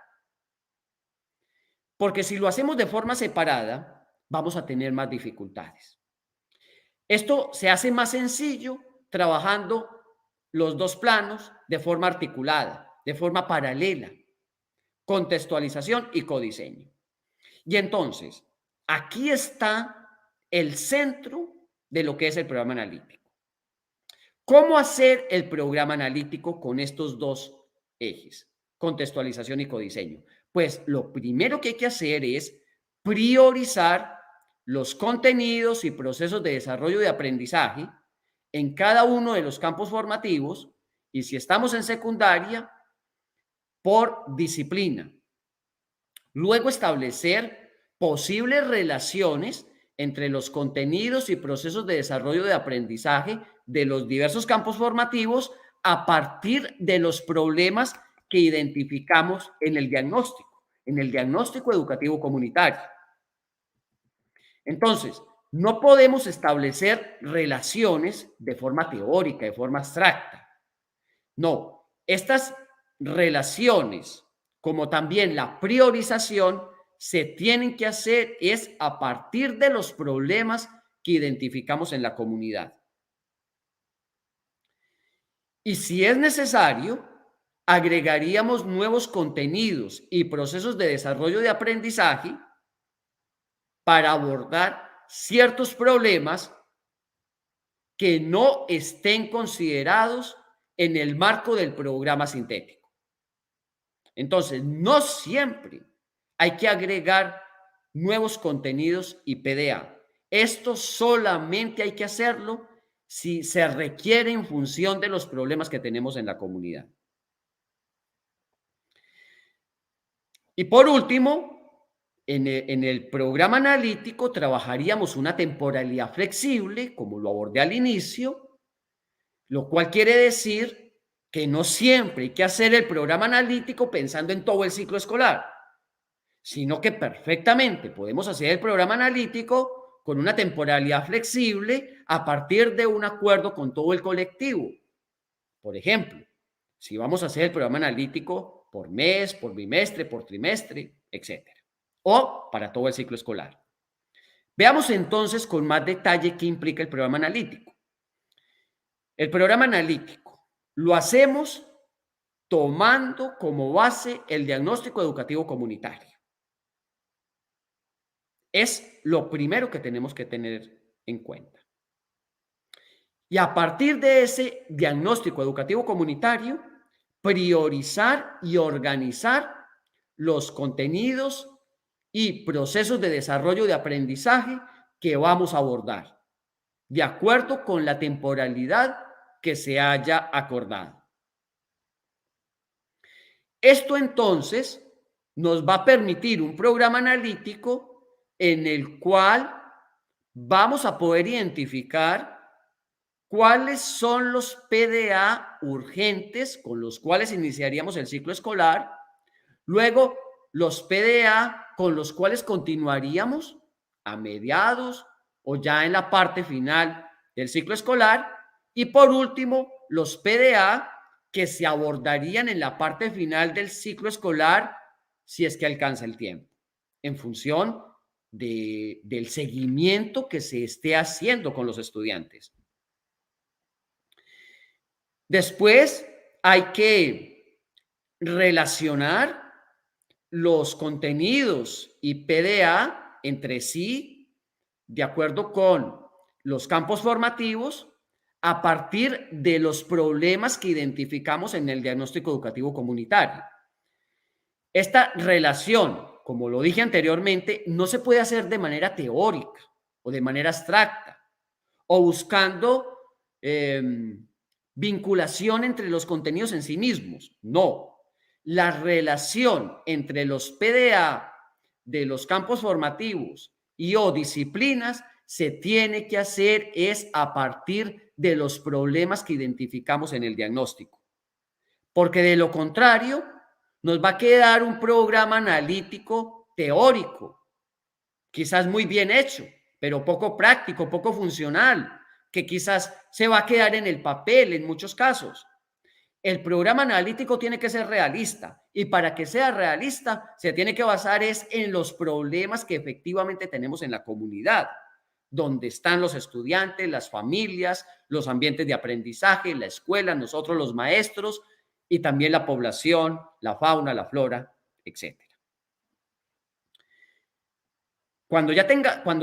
Porque si lo hacemos de forma separada, vamos a tener más dificultades. Esto se hace más sencillo trabajando los dos planos de forma articulada, de forma paralela, contextualización y codiseño. Y entonces, aquí está el centro de lo que es el programa analítico. ¿Cómo hacer el programa analítico con estos dos ejes, contextualización y codiseño? Pues lo primero que hay que hacer es priorizar los contenidos y procesos de desarrollo de aprendizaje en cada uno de los campos formativos, y si estamos en secundaria, por disciplina. Luego establecer posibles relaciones entre los contenidos y procesos de desarrollo de aprendizaje de los diversos campos formativos a partir de los problemas que identificamos en el diagnóstico educativo comunitario. Entonces, no podemos establecer relaciones de forma teórica, de forma abstracta. No, estas relaciones, como también la priorización, se tienen que hacer es a partir de los problemas que identificamos en la comunidad. Y si es necesario, agregaríamos nuevos contenidos y procesos de desarrollo de aprendizaje para abordar ciertos problemas que no estén considerados en el marco del programa sintético. Entonces, no siempre hay que agregar nuevos contenidos y PDA. Esto solamente hay que hacerlo si se requiere en función de los problemas que tenemos en la comunidad. Y por último, en el programa analítico trabajaríamos una temporalidad flexible, como lo abordé al inicio, lo cual quiere decir que no siempre hay que hacer el programa analítico pensando en todo el ciclo escolar, sino que perfectamente podemos hacer el programa analítico con una temporalidad flexible a partir de un acuerdo con todo el colectivo. Por ejemplo, si vamos a hacer el programa analítico por mes, por bimestre, por trimestre, etc. O para todo el ciclo escolar. Veamos entonces con más detalle qué implica el programa analítico. El programa analítico lo hacemos tomando como base el diagnóstico educativo comunitario. Es lo primero que tenemos que tener en cuenta. Y a partir de ese diagnóstico educativo comunitario, priorizar y organizar los contenidos y procesos de desarrollo de aprendizaje que vamos a abordar, de acuerdo con la temporalidad que se haya acordado. Esto entonces nos va a permitir un programa analítico en el cual vamos a poder identificar cuáles son los PDA urgentes con los cuales iniciaríamos el ciclo escolar, luego los PDA con los cuales continuaríamos a mediados o ya en la parte final del ciclo escolar, y por último los PDA que se abordarían en la parte final del ciclo escolar si es que alcanza el tiempo, en función del seguimiento que se esté haciendo con los estudiantes. Después hay que relacionar los contenidos y PDA entre sí de acuerdo con los campos formativos a partir de los problemas que identificamos en el diagnóstico educativo comunitario. Esta relación, como lo dije anteriormente, no se puede hacer de manera teórica o de manera abstracta o buscando vinculación entre los contenidos en sí mismos. No, la relación entre los PDA de los campos formativos y o disciplinas se tiene que hacer es a partir de los problemas que identificamos en el diagnóstico. Porque de lo contrario, nos va a quedar un programa analítico teórico, quizás muy bien hecho, pero poco práctico, poco funcional, que quizás se va a quedar en el papel en muchos casos. El programa analítico tiene que ser realista y para que sea realista se tiene que basar es en los problemas que efectivamente tenemos en la comunidad, donde están los estudiantes, las familias, los ambientes de aprendizaje, la escuela, nosotros los maestros y también la población, la fauna, la flora, etc. Cuando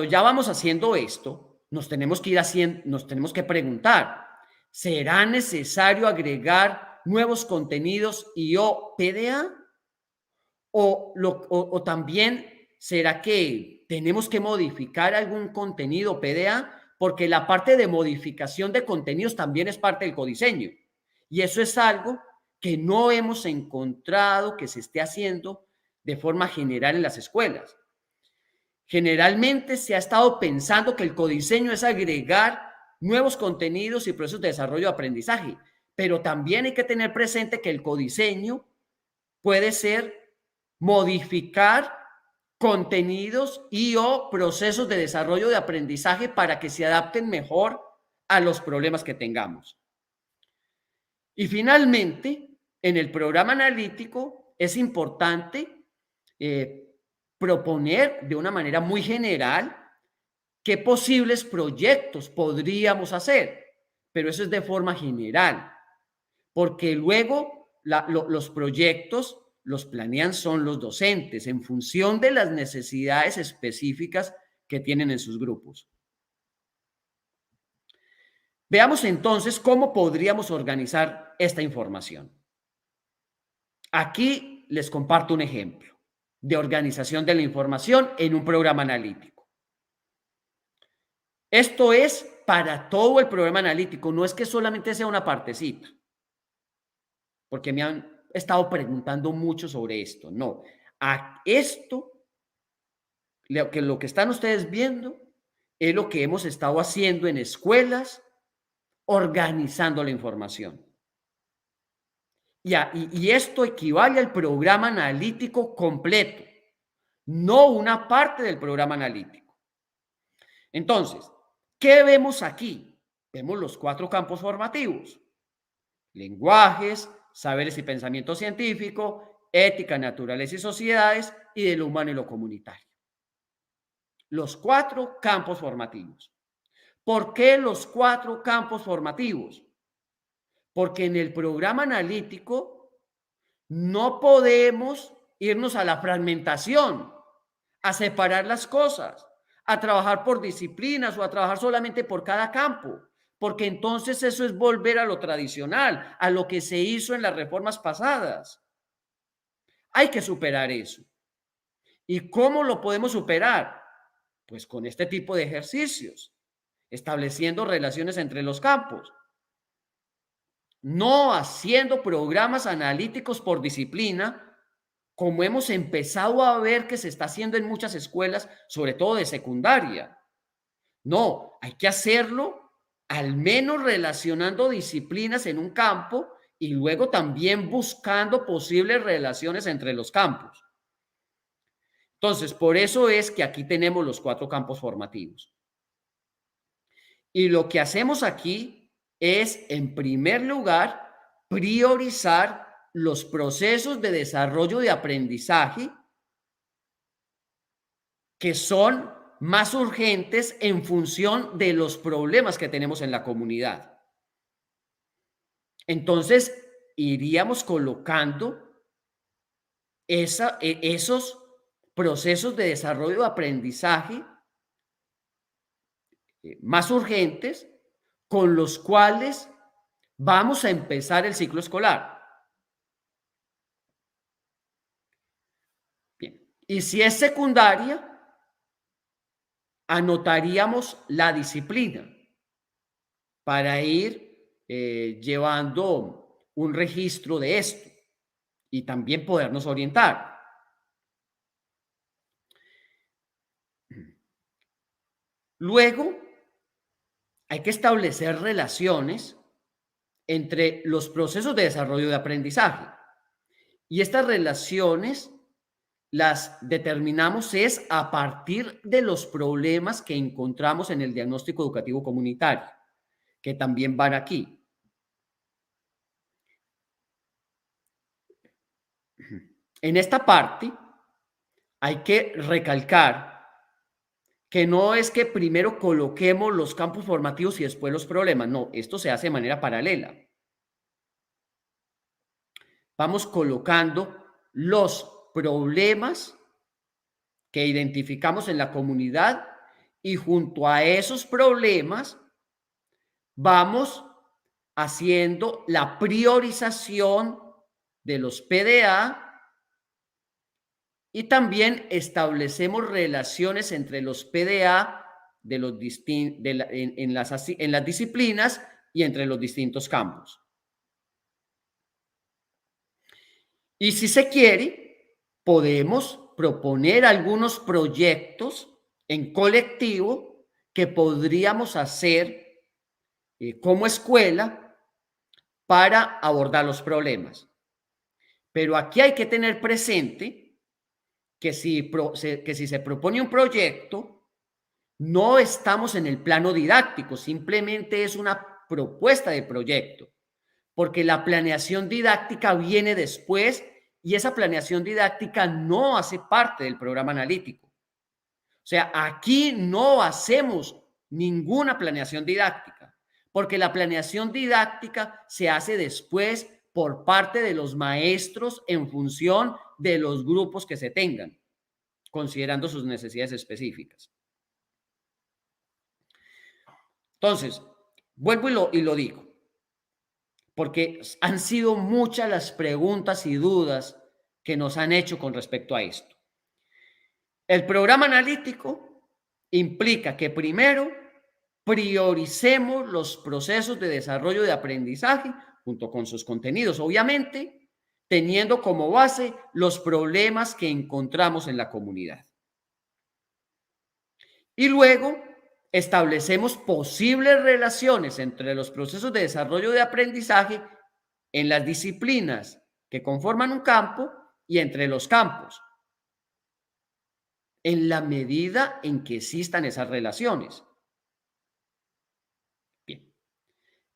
ya vamos haciendo esto, nos tenemos que preguntar, ¿será necesario agregar nuevos contenidos y o PDA? ¿O también será que tenemos que modificar algún contenido PDA? Porque la parte de modificación de contenidos también es parte del codiseño. Y eso es algo que no hemos encontrado que se esté haciendo de forma general en las escuelas. Generalmente se ha estado pensando que el codiseño es agregar nuevos contenidos y procesos de desarrollo de aprendizaje, pero también hay que tener presente que el codiseño puede ser modificar contenidos y o procesos de desarrollo de aprendizaje para que se adapten mejor a los problemas que tengamos. Y finalmente, en el programa analítico es importante proponer de una manera muy general qué posibles proyectos podríamos hacer, pero eso es de forma general, porque luego los proyectos los planean son los docentes en función de las necesidades específicas que tienen en sus grupos. Veamos entonces cómo podríamos organizar esta información. Aquí les comparto un ejemplo de organización de la información en un programa analítico. Esto es para todo el programa analítico, no es que solamente sea una partecita, porque me han estado preguntando mucho sobre esto. No, a esto, lo que están ustedes viendo es lo que hemos estado haciendo en escuelas, organizando la información. Y esto equivale al programa analítico completo, no una parte del programa analítico. Entonces, ¿qué vemos aquí? Vemos los 4 campos formativos: lenguajes, saberes y pensamiento científico, ética, naturaleza y sociedades, y de lo humano y lo comunitario. Los 4 campos formativos. ¿Por qué los 4 campos formativos? Porque en el programa analítico no podemos irnos a la fragmentación, a separar las cosas, a trabajar por disciplinas o a trabajar solamente por cada campo, porque entonces eso es volver a lo tradicional, a lo que se hizo en las reformas pasadas. Hay que superar eso. ¿Y cómo lo podemos superar? Pues con este tipo de ejercicios, estableciendo relaciones entre los campos, no haciendo programas analíticos por disciplina, como hemos empezado a ver que se está haciendo en muchas escuelas, sobre todo de secundaria. No, hay que hacerlo al menos relacionando disciplinas en un campo y luego también buscando posibles relaciones entre los campos. Entonces, por eso es que aquí tenemos los 4 campos formativos. Y lo que hacemos aquí es, en primer lugar, priorizar los procesos de desarrollo de aprendizaje que son más urgentes en función de los problemas que tenemos en la comunidad. Entonces, iríamos colocando esos procesos de desarrollo de aprendizaje más urgentes con los cuales vamos a empezar el ciclo escolar. Bien, y si es secundaria, anotaríamos la disciplina para ir llevando un registro de esto y también podernos orientar. Luego, hay que establecer relaciones entre los procesos de desarrollo de aprendizaje. Y estas relaciones las determinamos es a partir de los problemas que encontramos en el diagnóstico educativo comunitario, que también van aquí. En esta parte hay que recalcar que no es que primero coloquemos los campos formativos y después los problemas. No, esto se hace de manera paralela. Vamos colocando los problemas que identificamos en la comunidad y junto a esos problemas vamos haciendo la priorización de los PDA y también establecemos relaciones entre los PDA de los en las disciplinas y entre los distintos campos. Y si se quiere, podemos proponer algunos proyectos en colectivo que podríamos hacer como escuela para abordar los problemas. Pero aquí hay que tener presente que si se propone un proyecto, no estamos en el plano didáctico, simplemente es una propuesta de proyecto, porque la planeación didáctica viene después y esa planeación didáctica no hace parte del programa analítico. O sea, aquí no hacemos ninguna planeación didáctica, porque la planeación didáctica se hace después por parte de los maestros en función de los grupos que se tengan, considerando sus necesidades específicas. Entonces, vuelvo y lo digo, porque han sido muchas las preguntas y dudas que nos han hecho con respecto a esto. El programa analítico implica que primero prioricemos los procesos de desarrollo de aprendizaje junto con sus contenidos, obviamente teniendo como base los problemas que encontramos en la comunidad. Y luego establecemos posibles relaciones entre los procesos de desarrollo de aprendizaje en las disciplinas que conforman un campo y entre los campos, en la medida en que existan esas relaciones. Bien,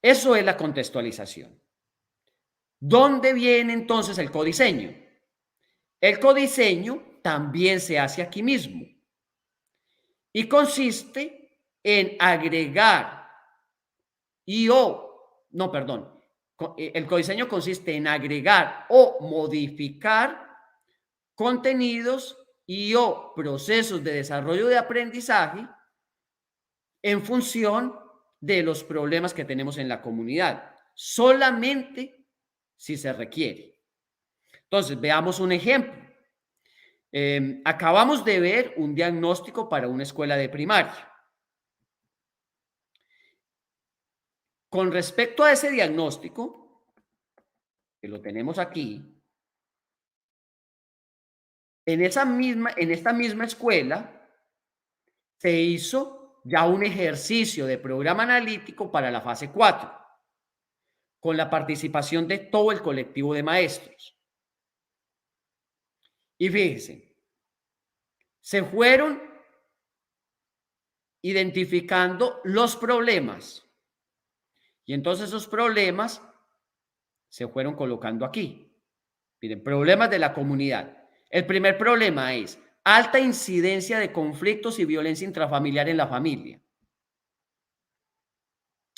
eso es la contextualización. ¿Dónde viene entonces el codiseño? El codiseño también se hace aquí mismo y consiste en agregar el codiseño consiste en agregar o modificar contenidos o procesos de desarrollo de aprendizaje en función de los problemas que tenemos en la comunidad, solamente si se requiere. Entonces, veamos un ejemplo. Acabamos de ver un diagnóstico para una escuela de primaria. Con respecto a ese diagnóstico, que lo tenemos aquí, en esta misma escuela se hizo ya un ejercicio de programa analítico para la fase 4, con la participación de todo el colectivo de maestros. Y fíjense, se fueron identificando los problemas. Y entonces esos problemas se fueron colocando aquí. Miren, problemas de la comunidad. El primer problema es alta incidencia de conflictos y violencia intrafamiliar en la familia,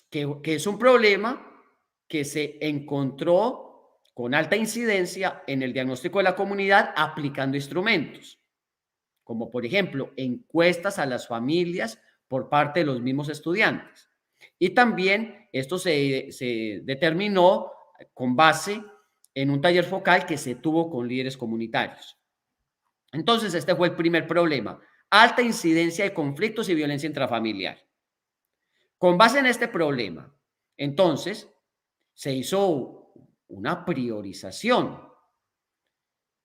que es un problema que se encontró con alta incidencia en el diagnóstico de la comunidad aplicando instrumentos, como por ejemplo encuestas a las familias por parte de los mismos estudiantes. Y también esto se determinó con base en un taller focal que se tuvo con líderes comunitarios. Entonces, este fue el primer problema, alta incidencia de conflictos y violencia intrafamiliar. Con base en este problema, entonces, se hizo una priorización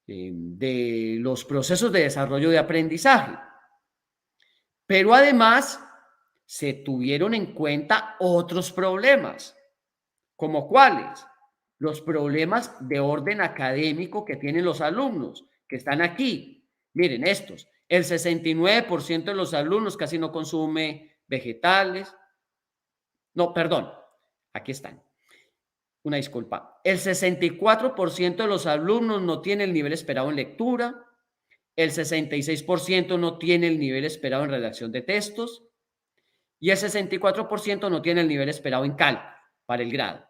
de los procesos de desarrollo de aprendizaje, pero además se tuvieron en cuenta otros problemas, ¿como cuáles? Los problemas de orden académico que tienen los alumnos, que están aquí. Miren estos, el 69% de los alumnos casi no consume vegetales. No, perdón, aquí están. Una disculpa. El 64% de los alumnos no tiene el nivel esperado en lectura. El 66% no tiene el nivel esperado en redacción de textos. Y el 64% no tiene el nivel esperado en cálculo para el grado.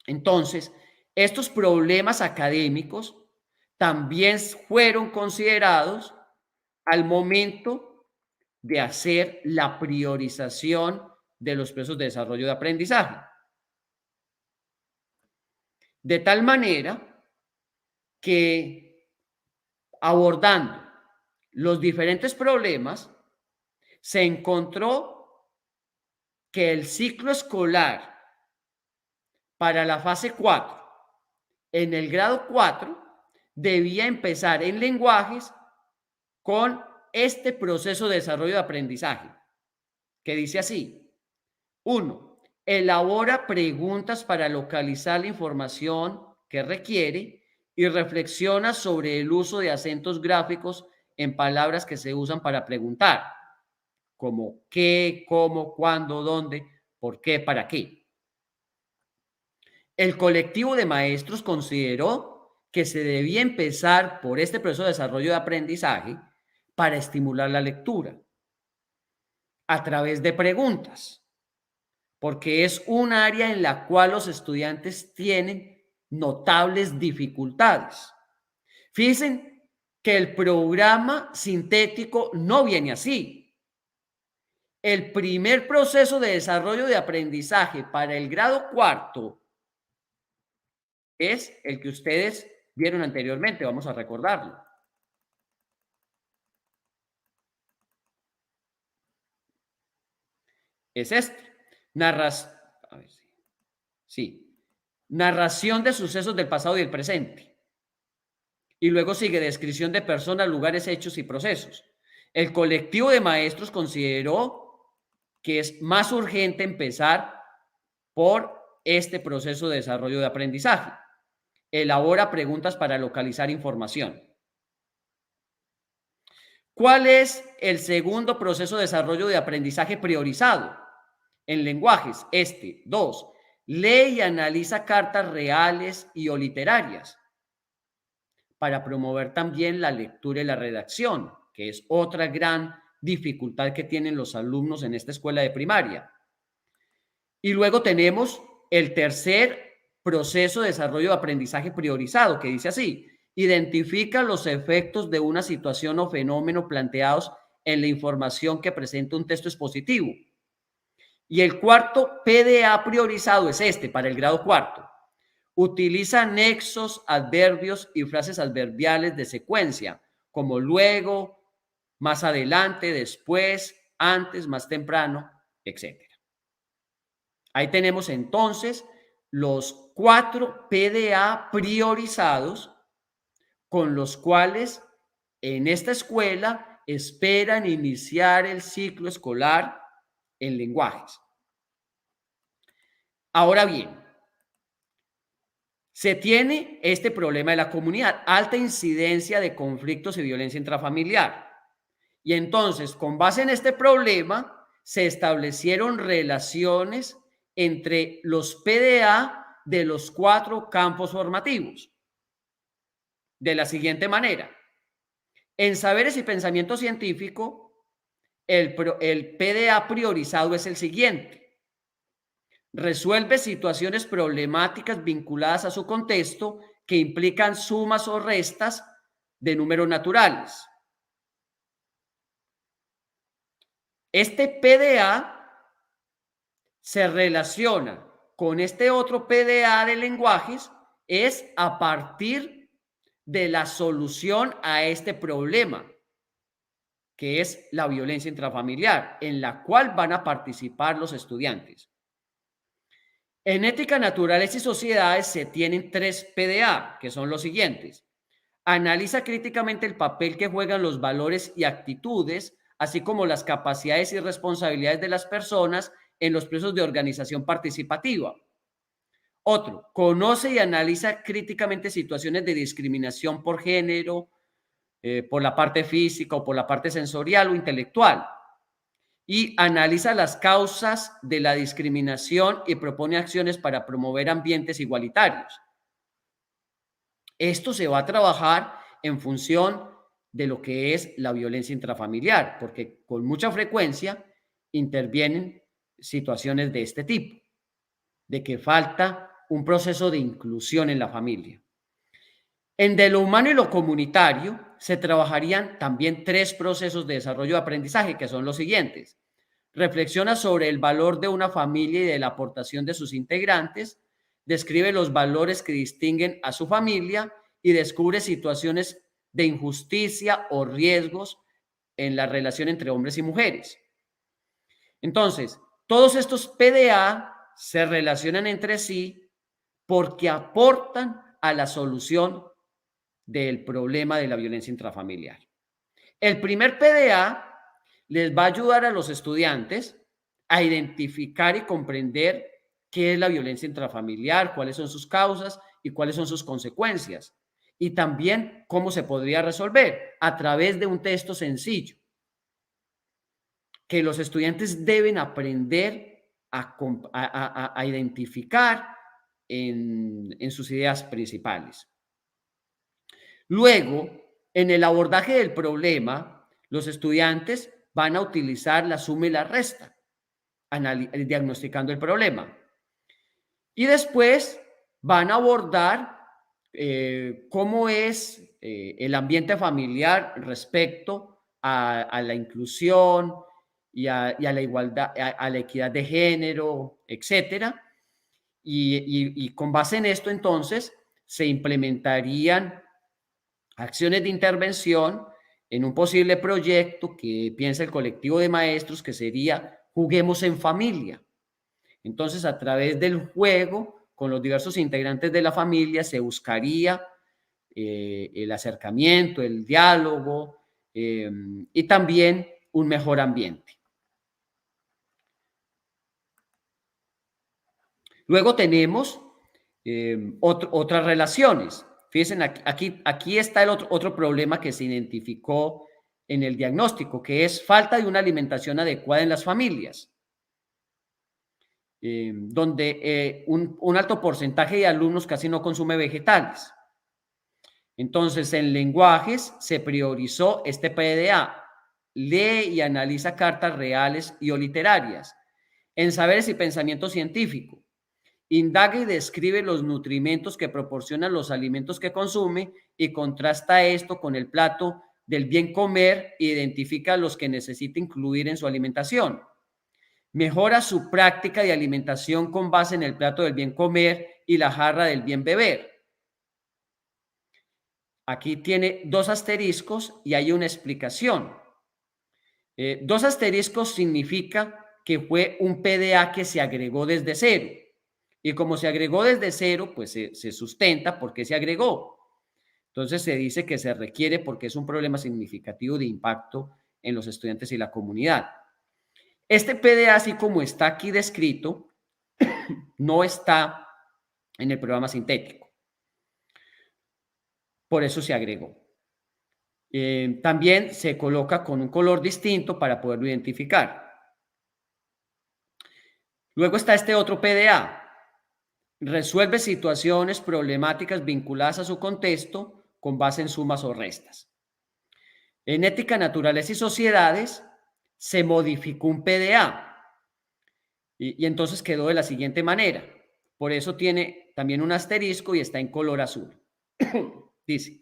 Entonces, estos problemas académicos también fueron considerados al momento de hacer la priorización de los procesos de desarrollo de aprendizaje. De tal manera que abordando los diferentes problemas, se encontró que el ciclo escolar para la fase 4, en el grado 4, debía empezar en lenguajes con este proceso de desarrollo de aprendizaje, que dice así: 1. Elabora preguntas para localizar la información que requiere y reflexiona sobre el uso de acentos gráficos en palabras que se usan para preguntar, como qué, cómo, cuándo, dónde, por qué, para qué. El colectivo de maestros consideró que se debía empezar por este proceso de desarrollo de aprendizaje para estimular la lectura a través de preguntas, porque es un área en la cual los estudiantes tienen notables dificultades. Fíjense que el programa sintético no viene así. El primer proceso de desarrollo de aprendizaje para el grado cuarto es el que ustedes vieron anteriormente. Vamos a recordarlo. Es este. Narración de sucesos del pasado y del presente. Y luego sigue descripción de personas, lugares, hechos y procesos. El colectivo de maestros consideró que es más urgente empezar por este proceso de desarrollo de aprendizaje. Elabora preguntas para localizar información. ¿Cuál es el segundo proceso de desarrollo de aprendizaje priorizado? En lenguajes, 2. Lee y analiza cartas reales y o literarias para promover también la lectura y la redacción, que es otra gran dificultad que tienen los alumnos en esta escuela de primaria. Y luego tenemos el tercer proceso de desarrollo de aprendizaje priorizado, que dice así: identifica los efectos de una situación o fenómeno planteados en la información que presenta un texto expositivo. Y el cuarto PDA priorizado es este, para el grado cuarto. Utiliza nexos, adverbios y frases adverbiales de secuencia, como luego, más adelante, después, antes, más temprano, etc. Ahí tenemos entonces los 4 PDA priorizados con los cuales en esta escuela esperan iniciar el ciclo escolar en lenguajes. Ahora bien, se tiene este problema de la comunidad, alta incidencia de conflictos y violencia intrafamiliar. Y entonces, con base en este problema, se establecieron relaciones entre los PDA de los 4 campos formativos. De la siguiente manera: en saberes y pensamiento científico, el PDA priorizado es el siguiente. Resuelve situaciones problemáticas vinculadas a su contexto que implican sumas o restas de números naturales. Este PDA se relaciona con este otro PDA de lenguajes, es a partir de la solución a este problema, que es la violencia intrafamiliar, en la cual van a participar los estudiantes. En ética, naturales y sociedades se tienen 3 PDA, que son los siguientes. Analiza críticamente el papel que juegan los valores y actitudes, así como las capacidades y responsabilidades de las personas en los procesos de organización participativa. Otro, conoce y analiza críticamente situaciones de discriminación por género, por la parte física o por la parte sensorial o intelectual. Y analiza las causas de la discriminación y propone acciones para promover ambientes igualitarios. Esto se va a trabajar en función de lo que es la violencia intrafamiliar, porque con mucha frecuencia intervienen situaciones de este tipo, de que falta un proceso de inclusión en la familia. En de lo humano y lo comunitario se trabajarían también 3 procesos de desarrollo de aprendizaje, que son los siguientes. Reflexiona sobre el valor de una familia y de la aportación de sus integrantes, describe los valores que distinguen a su familia y descubre situaciones de injusticia o riesgos en la relación entre hombres y mujeres. Entonces, todos estos PDA se relacionan entre sí porque aportan a la solución del problema de la violencia intrafamiliar. El primer PDA les va a ayudar a los estudiantes a identificar y comprender qué es la violencia intrafamiliar, cuáles son sus causas y cuáles son sus consecuencias. Y también cómo se podría resolver a través de un texto sencillo que los estudiantes deben aprender a identificar en sus ideas principales. Luego, en el abordaje del problema, los estudiantes van a utilizar la suma y la resta, diagnosticando el problema. Y después van a abordar cómo es el ambiente familiar respecto a la inclusión y a la igualdad, a la equidad de género, etcétera. Y con base en esto, entonces, se implementarían acciones de intervención en un posible proyecto que piensa el colectivo de maestros, que sería Juguemos en Familia. Entonces, a través del juego, con los diversos integrantes de la familia, se buscaría el acercamiento, el diálogo y también un mejor ambiente. Luego tenemos otras relaciones. Fíjense, aquí está el otro problema que se identificó en el diagnóstico, que es falta de una alimentación adecuada en las familias, donde un alto porcentaje de alumnos casi no consume vegetales. Entonces, en lenguajes se priorizó este PDA, lee y analiza cartas reales y o literarias. En saberes y pensamiento científico, indaga y describe los nutrimentos que proporcionan los alimentos que consume y contrasta esto con el plato del bien comer e identifica los que necesita incluir en su alimentación. Mejora su práctica de alimentación con base en el plato del bien comer y la jarra del bien beber. Aquí tiene 2 asteriscos y hay una explicación. 2 asteriscos significa que fue un PDA que se agregó desde cero. Y como se agregó desde cero, pues se sustenta porque se agregó. Entonces se dice que se requiere porque es un problema significativo de impacto en los estudiantes y la comunidad. Este PDA, así como está aquí descrito, no está en el programa sintético. Por eso se agregó. También se coloca con un color distinto para poderlo identificar. Luego está este otro PDA. Resuelve situaciones problemáticas vinculadas a su contexto con base en sumas o restas. En ética, naturaleza y sociedades se modificó un PDA y entonces quedó de la siguiente manera. Por eso tiene también un asterisco y está en color azul. Dice,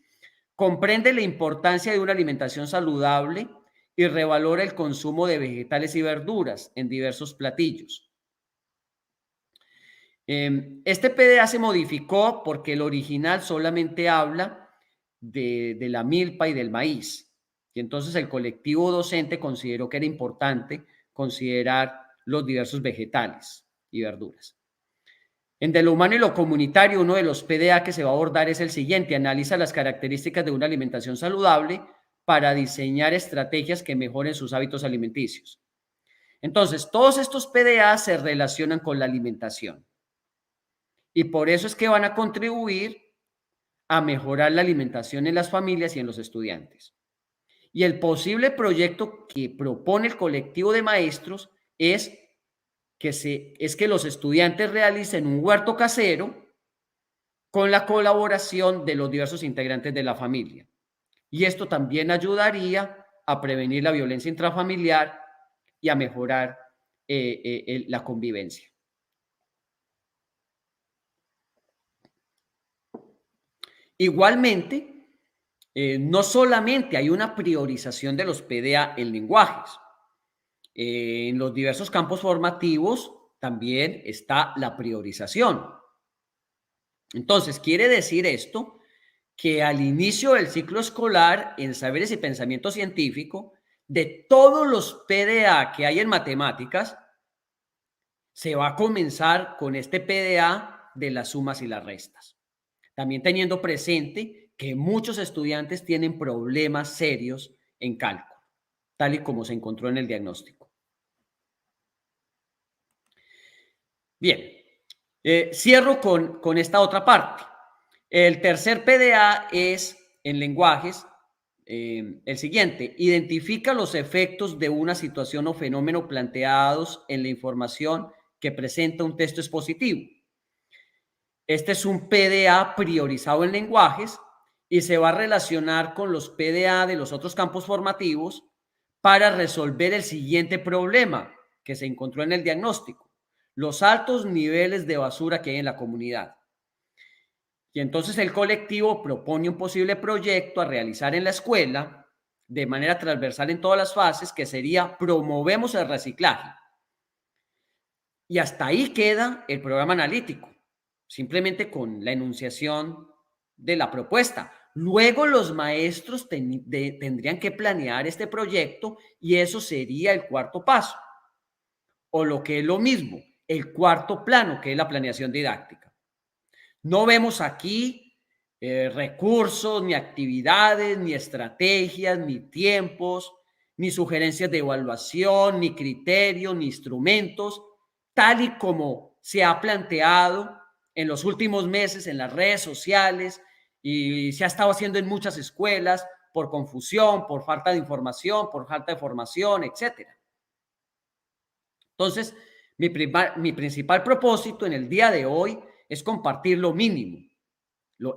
comprende la importancia de una alimentación saludable y revalora el consumo de vegetales y verduras en diversos platillos. Este PDA se modificó porque el original solamente habla de la milpa y del maíz. Y entonces el colectivo docente consideró que era importante considerar los diversos vegetales y verduras. En de lo humano y lo comunitario, uno de los PDA que se va a abordar es el siguiente: analiza las características de una alimentación saludable para diseñar estrategias que mejoren sus hábitos alimenticios. Entonces, todos estos PDA se relacionan con la alimentación. Y por eso es que van a contribuir a mejorar la alimentación en las familias y en los estudiantes. Y el posible proyecto que propone el colectivo de maestros es que los estudiantes realicen un huerto casero con la colaboración de los diversos integrantes de la familia. Y esto también ayudaría a prevenir la violencia intrafamiliar y a mejorar la convivencia. Igualmente, no solamente hay una priorización de los PDA en lenguajes, en los diversos campos formativos también está la priorización. Entonces, quiere decir esto que al inicio del ciclo escolar en saberes y pensamiento científico, de todos los PDA que hay en matemáticas, se va a comenzar con este PDA de las sumas y las restas. También teniendo presente que muchos estudiantes tienen problemas serios en cálculo, tal y como se encontró en el diagnóstico. Bien, cierro con esta otra parte. El tercer PDA es en lenguajes el siguiente: identifica los efectos de una situación o fenómeno planteados en la información que presenta un texto expositivo. Este es un PDA priorizado en lenguajes y se va a relacionar con los PDA de los otros campos formativos para resolver el siguiente problema que se encontró en el diagnóstico: los altos niveles de basura que hay en la comunidad. Y entonces el colectivo propone un posible proyecto a realizar en la escuela de manera transversal en todas las fases, que sería: promovemos el reciclaje. Y hasta ahí queda el programa analítico, simplemente con la enunciación de la propuesta. Luego los maestros tendrían que planear este proyecto y eso sería el cuarto paso. O lo que es lo mismo, el cuarto plano, que es la planeación didáctica. No vemos aquí recursos, ni actividades, ni estrategias, ni tiempos, ni sugerencias de evaluación, ni criterios, ni instrumentos, tal y como se ha planteado en los últimos meses en las redes sociales y se ha estado haciendo en muchas escuelas por confusión, por falta de información, por falta de formación, etc. Entonces, mi principal propósito en el día de hoy es compartir lo mínimo.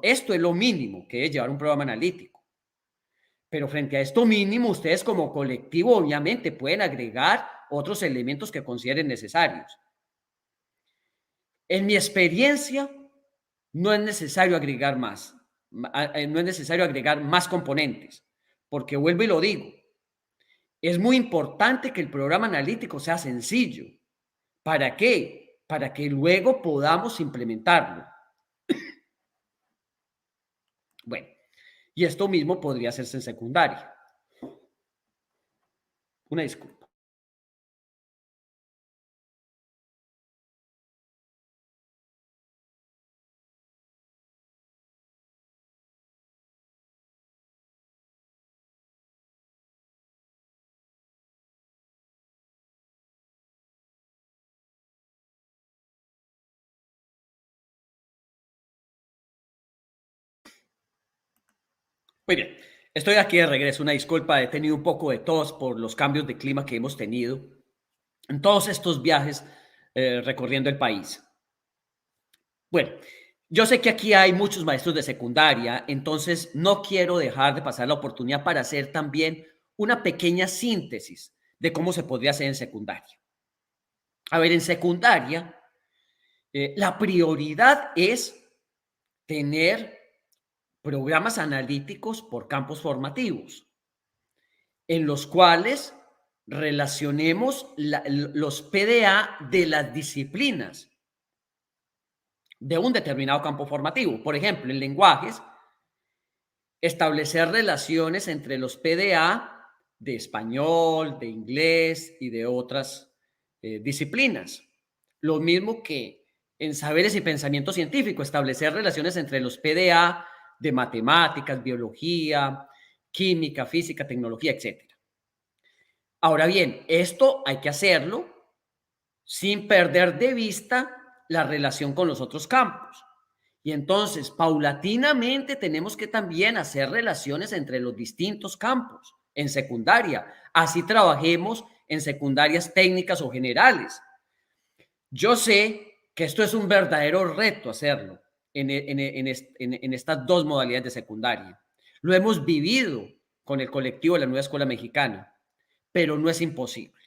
Esto es lo mínimo que es llevar un programa analítico. Pero frente a esto mínimo, ustedes como colectivo obviamente pueden agregar otros elementos que consideren necesarios. En mi experiencia, no es necesario agregar más. No es necesario agregar más componentes, porque vuelvo y lo digo, es muy importante que el programa analítico sea sencillo. ¿Para qué? Para que luego podamos implementarlo. Bueno, y esto mismo podría hacerse en secundaria. Una disculpa. Muy bien, estoy aquí de regreso. Una disculpa, he tenido un poco de tos por los cambios de clima que hemos tenido en todos estos viajes recorriendo el país. Bueno, yo sé que aquí hay muchos maestros de secundaria, entonces no quiero dejar de pasar la oportunidad para hacer también una pequeña síntesis de cómo se podría hacer en secundaria. A ver, en secundaria, la prioridad es tener programas analíticos por campos formativos, en los cuales relacionemos los PDA de las disciplinas de un determinado campo formativo. Por ejemplo, en lenguajes, establecer relaciones entre los PDA de español, de inglés y de otras disciplinas. Lo mismo que en saberes y pensamiento científico, establecer relaciones entre los PDA de matemáticas, biología, química, física, tecnología, etc. Ahora bien, esto hay que hacerlo sin perder de vista la relación con los otros campos. Y entonces, paulatinamente, tenemos que también hacer relaciones entre los distintos campos en secundaria. Así trabajemos en secundarias técnicas o generales. Yo sé que esto es un verdadero reto hacerlo en estas dos modalidades de secundaria. Lo hemos vivido con el colectivo de la Nueva Escuela Mexicana, pero no es imposible.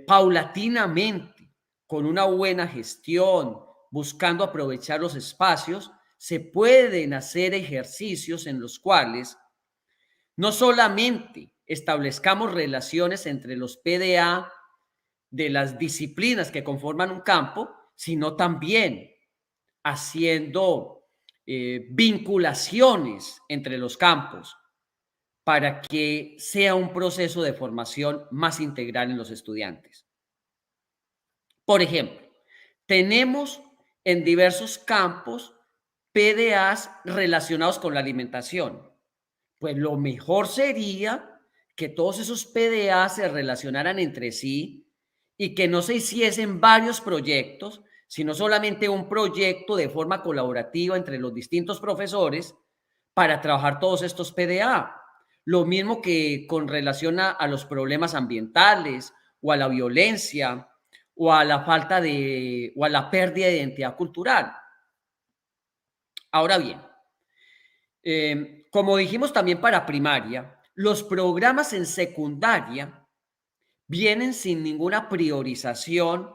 Paulatinamente, con una buena gestión, buscando aprovechar los espacios, se pueden hacer ejercicios en los cuales no solamente establezcamos relaciones entre los PDA de las disciplinas que conforman un campo, sino también haciendo vinculaciones entre los campos para que sea un proceso de formación más integral en los estudiantes. Por ejemplo, tenemos en diversos campos PDAs relacionados con la alimentación. Pues lo mejor sería que todos esos PDAs se relacionaran entre sí y que no se hiciesen varios proyectos, sino solamente un proyecto de forma colaborativa entre los distintos profesores para trabajar todos estos PDA. Lo mismo que con relación a los problemas ambientales o a la violencia o a la falta de, o a la pérdida de identidad cultural. Ahora bien, como dijimos también para primaria, los programas en secundaria vienen sin ninguna priorización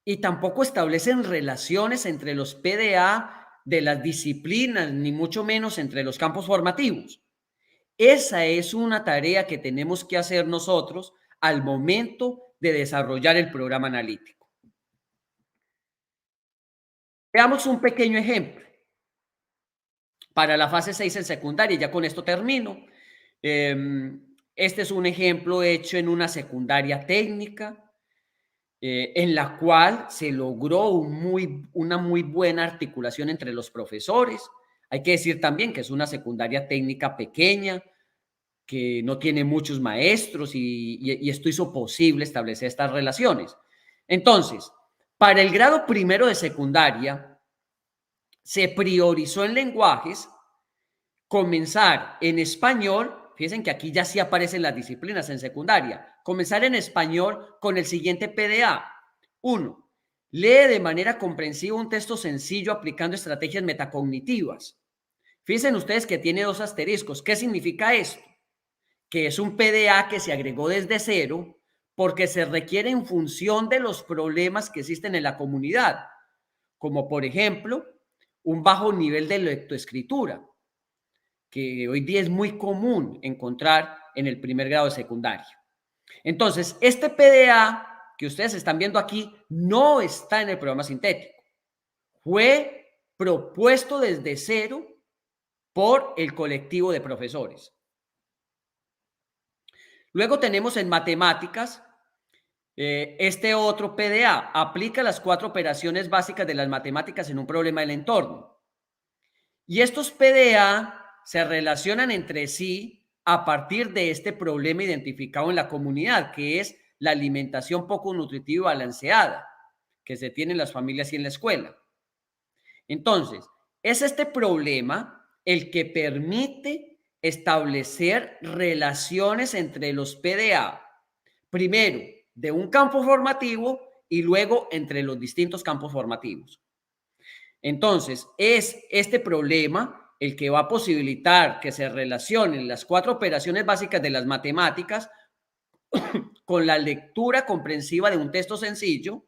y tampoco establecen relaciones entre los PDA de las disciplinas, ni mucho menos entre los campos formativos. Esa es una tarea que tenemos que hacer nosotros al momento de desarrollar el programa analítico. Veamos un pequeño ejemplo para la fase 6 en secundaria. Ya con esto termino. Este es un ejemplo hecho en una secundaria técnica en la cual se logró una muy buena articulación entre los profesores. Hay que decir también que es una secundaria técnica pequeña, que no tiene muchos maestros y esto hizo posible establecer estas relaciones. Entonces, para el grado primero de secundaria, se priorizó en lenguajes comenzar en español. Fíjense que aquí ya sí aparecen las disciplinas en secundaria. Comenzar en español con el siguiente PDA. 1. Lee de manera comprensiva un texto sencillo aplicando estrategias metacognitivas. Fíjense ustedes que tiene 2 asteriscos. ¿Qué significa esto? Que es un PDA que se agregó desde cero porque se requiere en función de los problemas que existen en la comunidad, como por ejemplo un bajo nivel de lectoescritura, que hoy día es muy común encontrar en el primer grado de secundaria. Entonces, este PDA que ustedes están viendo aquí no está en el programa sintético. Fue propuesto desde cero por el colectivo de profesores. Luego tenemos en matemáticas este otro PDA. Aplica las 4 operaciones básicas de las matemáticas en un problema del entorno. Y estos PDA se relacionan entre sí a partir de este problema identificado en la comunidad, que es la alimentación poco nutritiva y balanceada que se tiene en las familias y en la escuela. Entonces, es este problema el que permite establecer relaciones entre los PDA, primero de un campo formativo y luego entre los distintos campos formativos. Entonces, es este problema el que va a posibilitar que se relacionen las 4 operaciones básicas de las matemáticas con la lectura comprensiva de un texto sencillo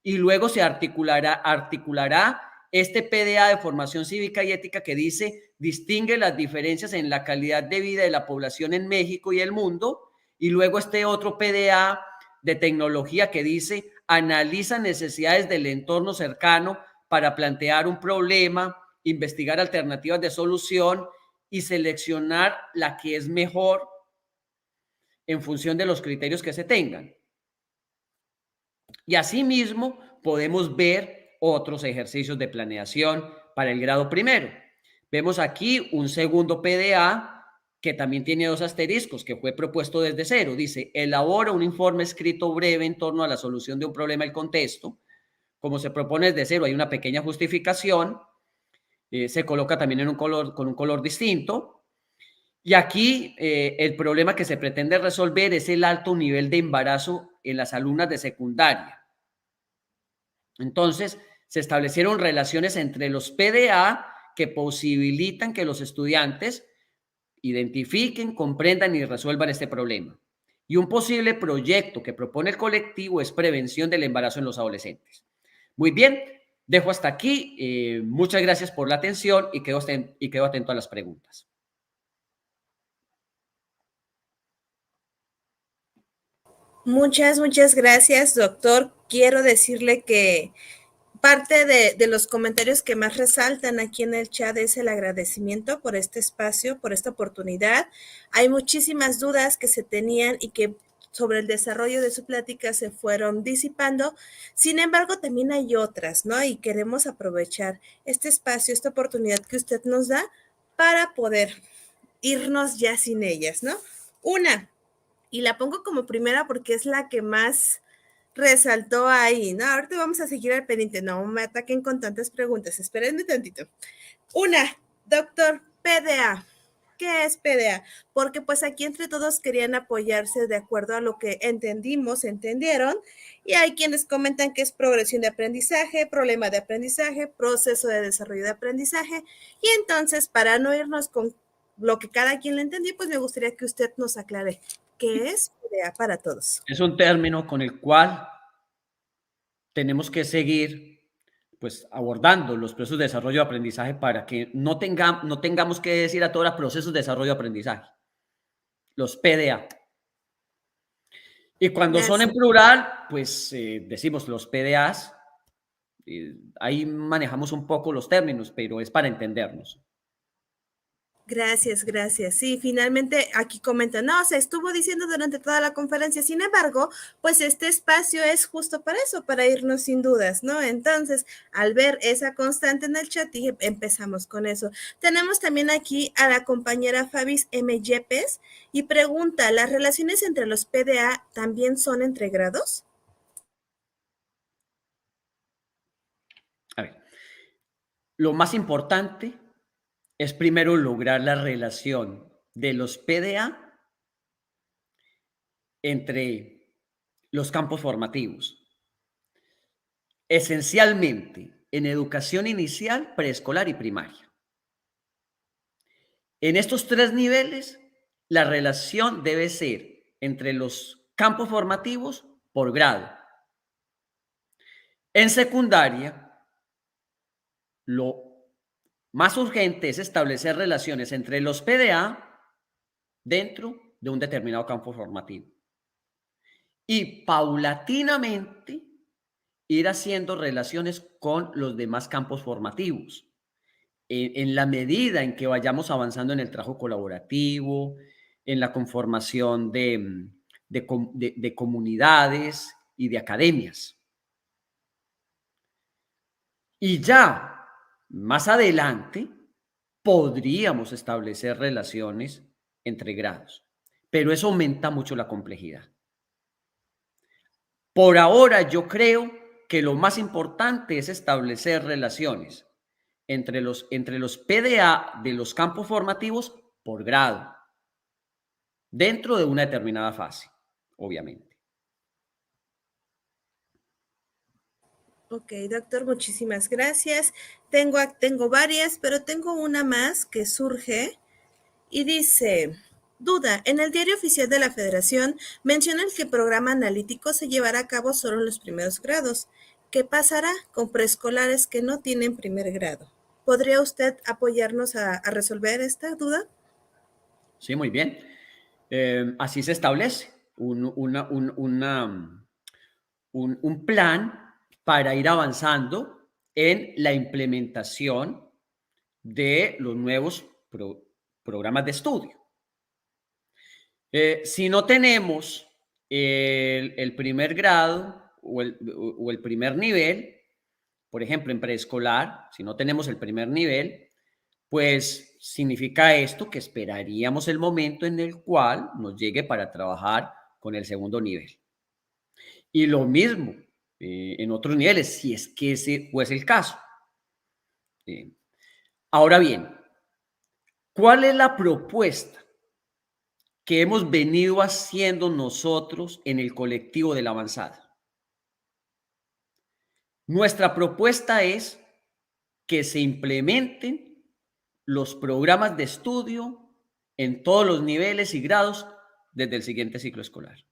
y luego se articulará este PDA de formación cívica y ética que dice distingue las diferencias en la calidad de vida de la población en México y el mundo, y luego este otro PDA de tecnología que dice analiza necesidades del entorno cercano para plantear un problema, investigar alternativas de solución y seleccionar la que es mejor en función de los criterios que se tengan. Y asimismo podemos ver otros ejercicios de planeación para el grado primero. Vemos aquí un segundo PDA que también tiene 2 asteriscos, que fue propuesto desde cero. Dice, elabora un informe escrito breve en torno a la solución de un problema del contexto. Como se propone desde cero, hay una pequeña justificación. Se coloca también con un color distinto. Y aquí el problema que se pretende resolver es el alto nivel de embarazo en las alumnas de secundaria. Entonces, se establecieron relaciones entre los PDA que posibilitan que los estudiantes identifiquen, comprendan y resuelvan este problema. Y un posible proyecto que propone el colectivo es prevención del embarazo en los adolescentes. Muy bien, dejo hasta aquí. Muchas gracias por la atención y quedo atento a las preguntas. Muchas gracias, doctor. Quiero decirle que parte de los comentarios que más resaltan aquí en el chat es el agradecimiento por este espacio, por esta oportunidad. Hay muchísimas dudas que se tenían y que sobre el desarrollo de su plática se fueron disipando. Sin embargo, también hay otras, ¿no? Y queremos aprovechar este espacio, esta oportunidad que usted nos da para poder irnos ya sin ellas, ¿no? Una, y la pongo como primera porque es la que más resaltó ahí, ¿no? Ahorita vamos a seguir al pendiente, no me ataquen con tantas preguntas, espérenme tantito. Una, doctor, PDA. ¿Qué es PDA? Porque pues aquí entre todos querían apoyarse de acuerdo a lo que entendieron, y hay quienes comentan que es progresión de aprendizaje, problema de aprendizaje, proceso de desarrollo de aprendizaje, y entonces para no irnos con lo que cada quien le entendió, pues me gustaría que usted nos aclare qué es PDA para todos. Es un término con el cual tenemos que seguir pues abordando los procesos de desarrollo de aprendizaje para que no tengamos que decir a todos procesos de desarrollo de aprendizaje, los PDA. Y cuando son en plural, pues decimos los PDAs. Ahí manejamos un poco los términos, pero es para entendernos. Gracias, gracias. Sí, finalmente aquí comentan, no, se estuvo diciendo durante toda la conferencia, sin embargo, pues este espacio es justo para eso, para irnos sin dudas, ¿no? Entonces, al ver esa constante en el chat, dije, empezamos con eso. Tenemos también aquí a la compañera Fabis M. Yepes y pregunta, ¿las relaciones entre los PDA también son entre grados? A ver, lo más importante es primero lograr la relación de los PDA entre los campos formativos. Esencialmente en educación inicial, preescolar y primaria. En estos tres niveles, la relación debe ser entre los campos formativos por grado. En secundaria, lo más urgente es establecer relaciones entre los PDA dentro de un determinado campo formativo. Y paulatinamente ir haciendo relaciones con los demás campos formativos. En la medida en que vayamos avanzando en el trabajo colaborativo, en la conformación de comunidades y de academias. Y ya más adelante podríamos establecer relaciones entre grados, pero eso aumenta mucho la complejidad. Por ahora yo creo que lo más importante es establecer relaciones entre los PDA de los campos formativos por grado, dentro de una determinada fase, obviamente. Ok, doctor, muchísimas gracias. Tengo varias, pero tengo una más que surge y dice, duda, en el diario oficial de la Federación mencionan que el programa analítico se llevará a cabo solo en los primeros grados. ¿Qué pasará con preescolares que no tienen primer grado? ¿Podría usted apoyarnos a resolver esta duda? Sí, muy bien. Así se establece un plan para ir avanzando en la implementación de los nuevos programas de estudio. Si no tenemos el primer grado o el primer nivel, por ejemplo, en preescolar, si no tenemos el primer nivel, pues significa esto que esperaríamos el momento en el cual nos llegue para trabajar con el segundo nivel. Y lo mismo en otros niveles, si es que ese fuese el caso. Ahora bien, ¿cuál es la propuesta que hemos venido haciendo nosotros en el colectivo de la avanzada? Nuestra propuesta es que se implementen los programas de estudio en todos los niveles y grados desde el siguiente ciclo escolar,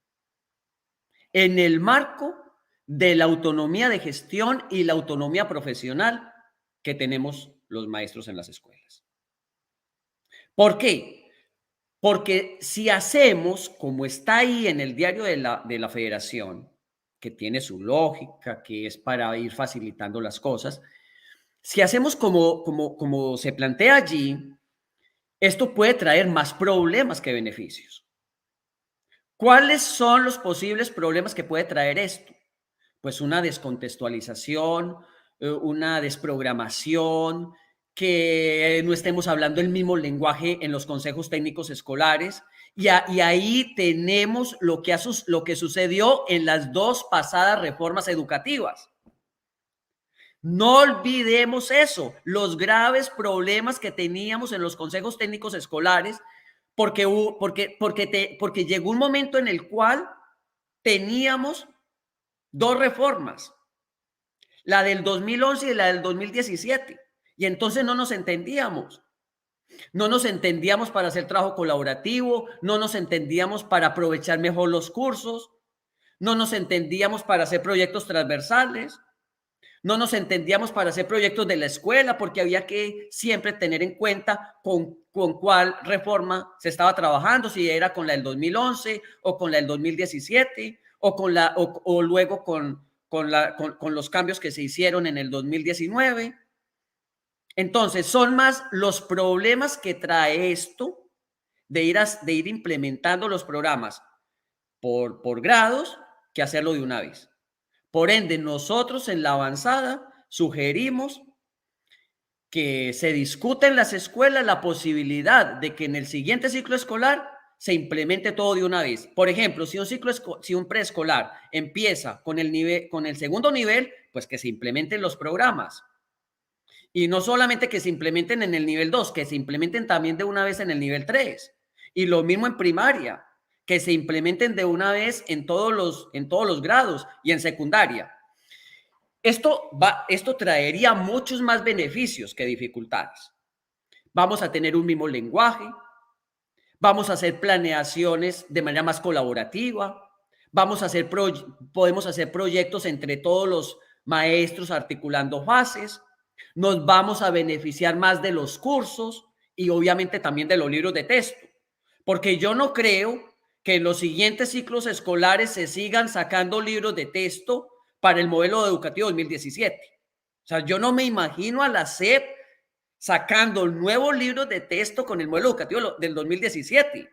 en el marco de la autonomía de gestión y la autonomía profesional que tenemos los maestros en las escuelas. ¿Por qué? Porque si hacemos como está ahí en el diario de la Federación, que tiene su lógica, que es para ir facilitando las cosas, si hacemos como se plantea allí, esto puede traer más problemas que beneficios. ¿Cuáles son los posibles problemas que puede traer esto? Pues una descontextualización, una desprogramación, que no estemos hablando el mismo lenguaje en los consejos técnicos escolares Y ahí tenemos lo que sucedió en las dos pasadas reformas educativas. No olvidemos eso, los graves problemas que teníamos en los consejos técnicos escolares, porque llegó un momento en el cual teníamos dos reformas, la del 2011 y la del 2017, y entonces no nos entendíamos. No nos entendíamos para hacer trabajo colaborativo, no nos entendíamos para aprovechar mejor los cursos, no nos entendíamos para hacer proyectos transversales, no nos entendíamos para hacer proyectos de la escuela, porque había que siempre tener en cuenta con cuál reforma se estaba trabajando, si era con la del 2011 o con la del 2017 o luego con los cambios que se hicieron en el 2019. Entonces, son más los problemas que trae esto de ir implementando los programas por grados que hacerlo de una vez. Por ende, nosotros en la avanzada sugerimos que se discuta en las escuelas la posibilidad de que en el siguiente ciclo escolar se implemente todo de una vez. Por ejemplo, si un preescolar empieza con el segundo nivel, pues que se implementen los programas. Y no solamente que se implementen en el nivel 2, que se implementen también de una vez en el nivel 3. Y lo mismo en primaria, que se implementen de una vez en todos los grados y en secundaria. Esto traería muchos más beneficios que dificultades. Vamos a tener un mismo lenguaje, vamos a hacer planeaciones de manera más colaborativa, podemos hacer proyectos entre todos los maestros articulando fases. Nos vamos a beneficiar más de los cursos y obviamente también de los libros de texto, porque yo no creo que en los siguientes ciclos escolares se sigan sacando libros de texto para el modelo educativo 2017. O sea, yo no me imagino a la SEP sacando nuevos libros de texto con el modelo educativo del 2017.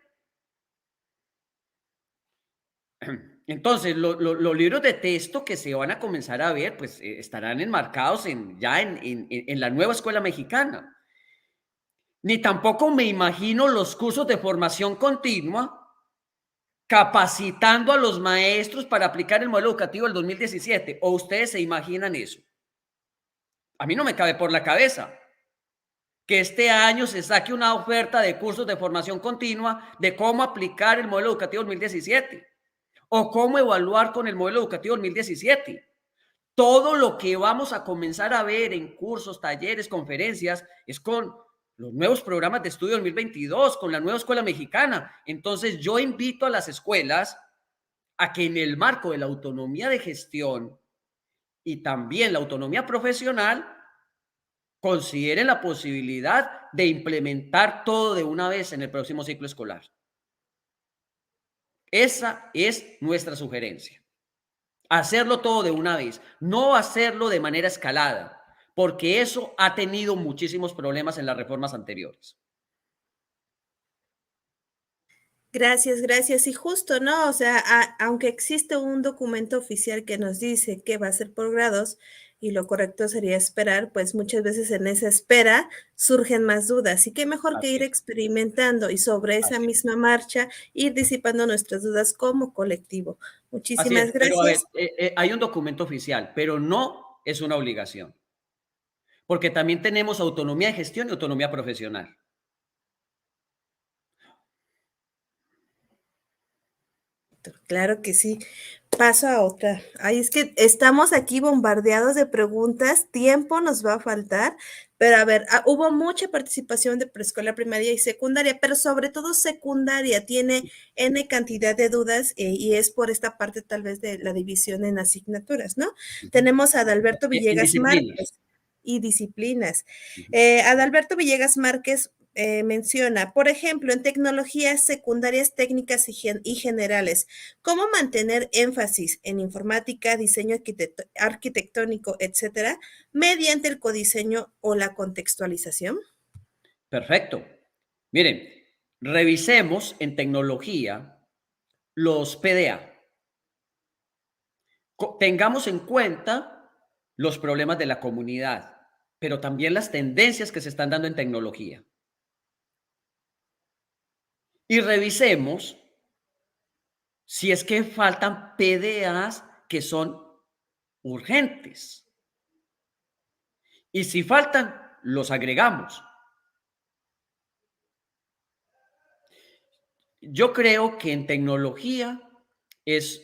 Entonces, los libros de texto que se van a comenzar a ver, pues estarán enmarcados en la nueva escuela mexicana. Ni tampoco me imagino los cursos de formación continua capacitando a los maestros para aplicar el modelo educativo del 2017. ¿O ustedes se imaginan eso? A mí no me cabe por la cabeza que este año se saque una oferta de cursos de formación continua de cómo aplicar el modelo educativo 2017 o cómo evaluar con el modelo educativo 2017. Todo lo que vamos a comenzar a ver en cursos, talleres, conferencias, es con los nuevos programas de estudio 2022, con la nueva escuela mexicana. Entonces, yo invito a las escuelas a que en el marco de la autonomía de gestión y también la autonomía profesional, consideren la posibilidad de implementar todo de una vez en el próximo ciclo escolar. Esa es nuestra sugerencia. Hacerlo todo de una vez, no hacerlo de manera escalada, porque eso ha tenido muchísimos problemas en las reformas anteriores. Gracias, gracias. Y justo, ¿no? O sea, aunque existe un documento oficial que nos dice que va a ser por grados y lo correcto sería esperar, pues muchas veces en esa espera surgen más dudas. Y qué mejor que ir experimentando y sobre esa misma marcha ir disipando nuestras dudas como colectivo. Muchísimas gracias. Pero a ver, hay un documento oficial, pero no es una obligación, porque también tenemos autonomía de gestión y autonomía profesional. Claro que sí. Paso a otra. Ay, es que estamos aquí bombardeados de preguntas, tiempo nos va a faltar, pero a ver, hubo mucha participación de preescolar, primaria y secundaria, pero sobre todo secundaria tiene N cantidad de dudas y es por esta parte tal vez de la división en asignaturas, ¿no? Tenemos a Adalberto Villegas Márquez y disciplinas. Adalberto Villegas Márquez menciona, por ejemplo, en tecnologías secundarias técnicas y generales, ¿cómo mantener énfasis en informática, diseño arquitectónico, etcétera, mediante el codiseño o la contextualización? Perfecto. Miren, revisemos en tecnología los PDA. Tengamos en cuenta los problemas de la comunidad, pero también las tendencias que se están dando en tecnología. y revisemos si es que faltan PDAs que son urgentes. Y si faltan, los agregamos. Yo creo que en tecnología es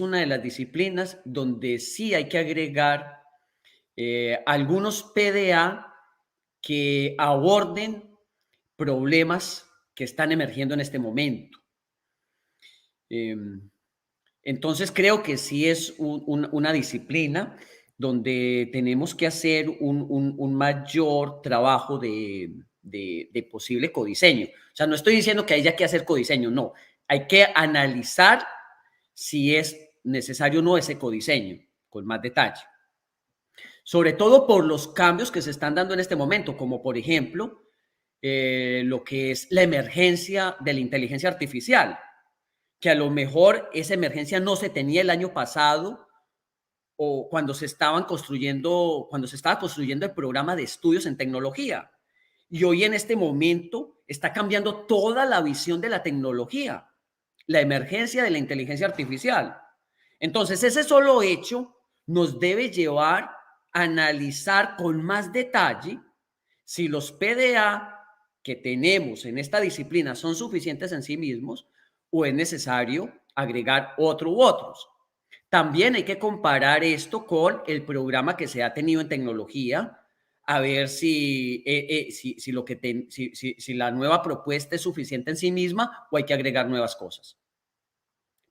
una de las disciplinas donde sí hay que agregar algunos PDA que aborden problemas que están emergiendo en este momento. Entonces creo que sí es una disciplina donde tenemos que hacer un mayor trabajo de posible codiseño. O sea, no estoy diciendo que haya que hacer codiseño, no. Hay que analizar si es necesario o no ese codiseño con más detalle. Sobre todo por los cambios que se están dando en este momento, como por ejemplo lo que es la emergencia de la inteligencia artificial, que a lo mejor esa emergencia no se tenía el año pasado o cuando se estaba construyendo el programa de estudios en tecnología. Y hoy en este momento está cambiando toda la visión de la tecnología, la emergencia de la inteligencia artificial. Entonces, ese solo hecho nos debe llevar a analizar con más detalle si los PDA que tenemos en esta disciplina son suficientes en sí mismos o es necesario agregar otro u otros. También hay que comparar esto con el programa que se ha tenido en tecnología, a ver si la nueva propuesta es suficiente en sí misma o hay que agregar nuevas cosas.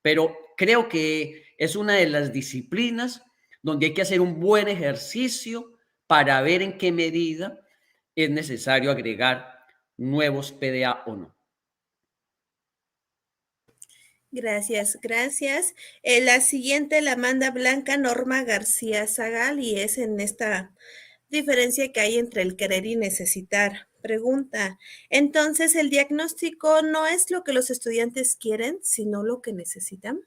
Pero creo que es una de las disciplinas donde hay que hacer un buen ejercicio para ver en qué medida es necesario agregar nuevos PDA o no. Gracias, gracias. La siguiente la manda Blanca Norma García Zagal y es en esta diferencia que hay entre el querer y necesitar. Pregunta, entonces, ¿el diagnóstico no es lo que los estudiantes quieren, sino lo que necesitan?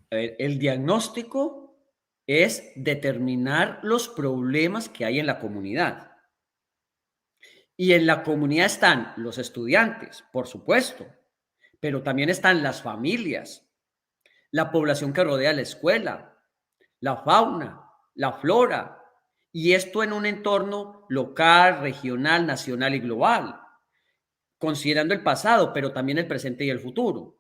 A ver, el diagnóstico es determinar los problemas que hay en la comunidad. Y en la comunidad están los estudiantes, por supuesto, pero también están las familias, la población que rodea la escuela, la fauna, la flora, y esto en un entorno local, regional, nacional y global, considerando el pasado, pero también el presente y el futuro.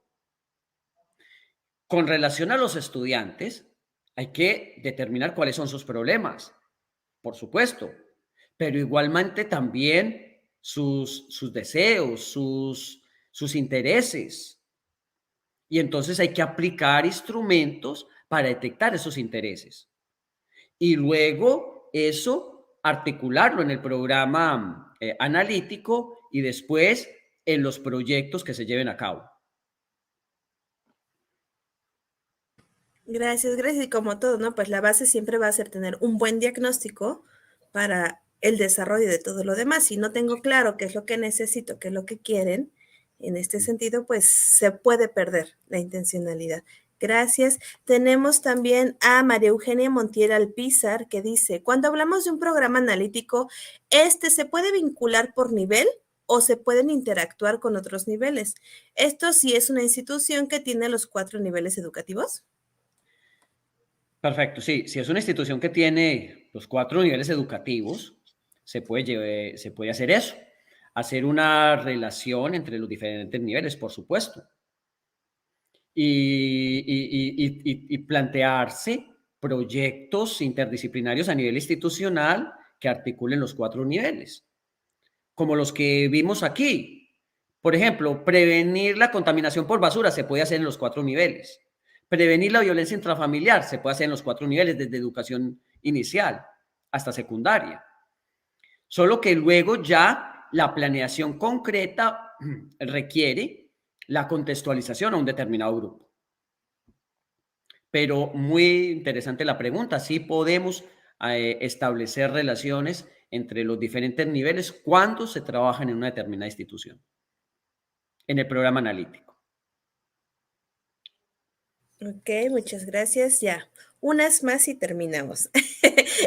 Con relación a los estudiantes, hay que determinar cuáles son sus problemas, por supuesto, pero igualmente también sus deseos, sus intereses. Y entonces hay que aplicar instrumentos para detectar esos intereses. Y luego eso articularlo en el programa analítico y después en los proyectos que se lleven a cabo. Gracias, gracias. Y como todo, ¿no? Pues la base siempre va a ser tener un buen diagnóstico para el desarrollo de todo lo demás. Si no tengo claro qué es lo que necesito, qué es lo que quieren, en este sentido, pues se puede perder la intencionalidad. Gracias. Tenemos también a María Eugenia Montiel Alpizar que dice, cuando hablamos de un programa analítico, ¿se puede vincular por nivel o se pueden interactuar con otros niveles? ¿Esto sí es una institución que tiene los 4 niveles educativos? Perfecto, sí. Si es una institución que tiene los 4 niveles educativos, se puede hacer eso. Hacer una relación entre los diferentes niveles, por supuesto. Y plantearse proyectos interdisciplinarios a nivel institucional que articulen los 4 niveles, como los que vimos aquí. Por ejemplo, prevenir la contaminación por basura se puede hacer en los 4 niveles. Prevenir la violencia intrafamiliar se puede hacer en los 4 niveles, desde educación inicial hasta secundaria. Solo que luego ya la planeación concreta requiere la contextualización a un determinado grupo. Pero muy interesante la pregunta. Sí podemos establecer relaciones entre los diferentes niveles cuando se trabaja en una determinada institución, en el programa analítico. Ok, muchas gracias. Ya, Unas más y terminamos.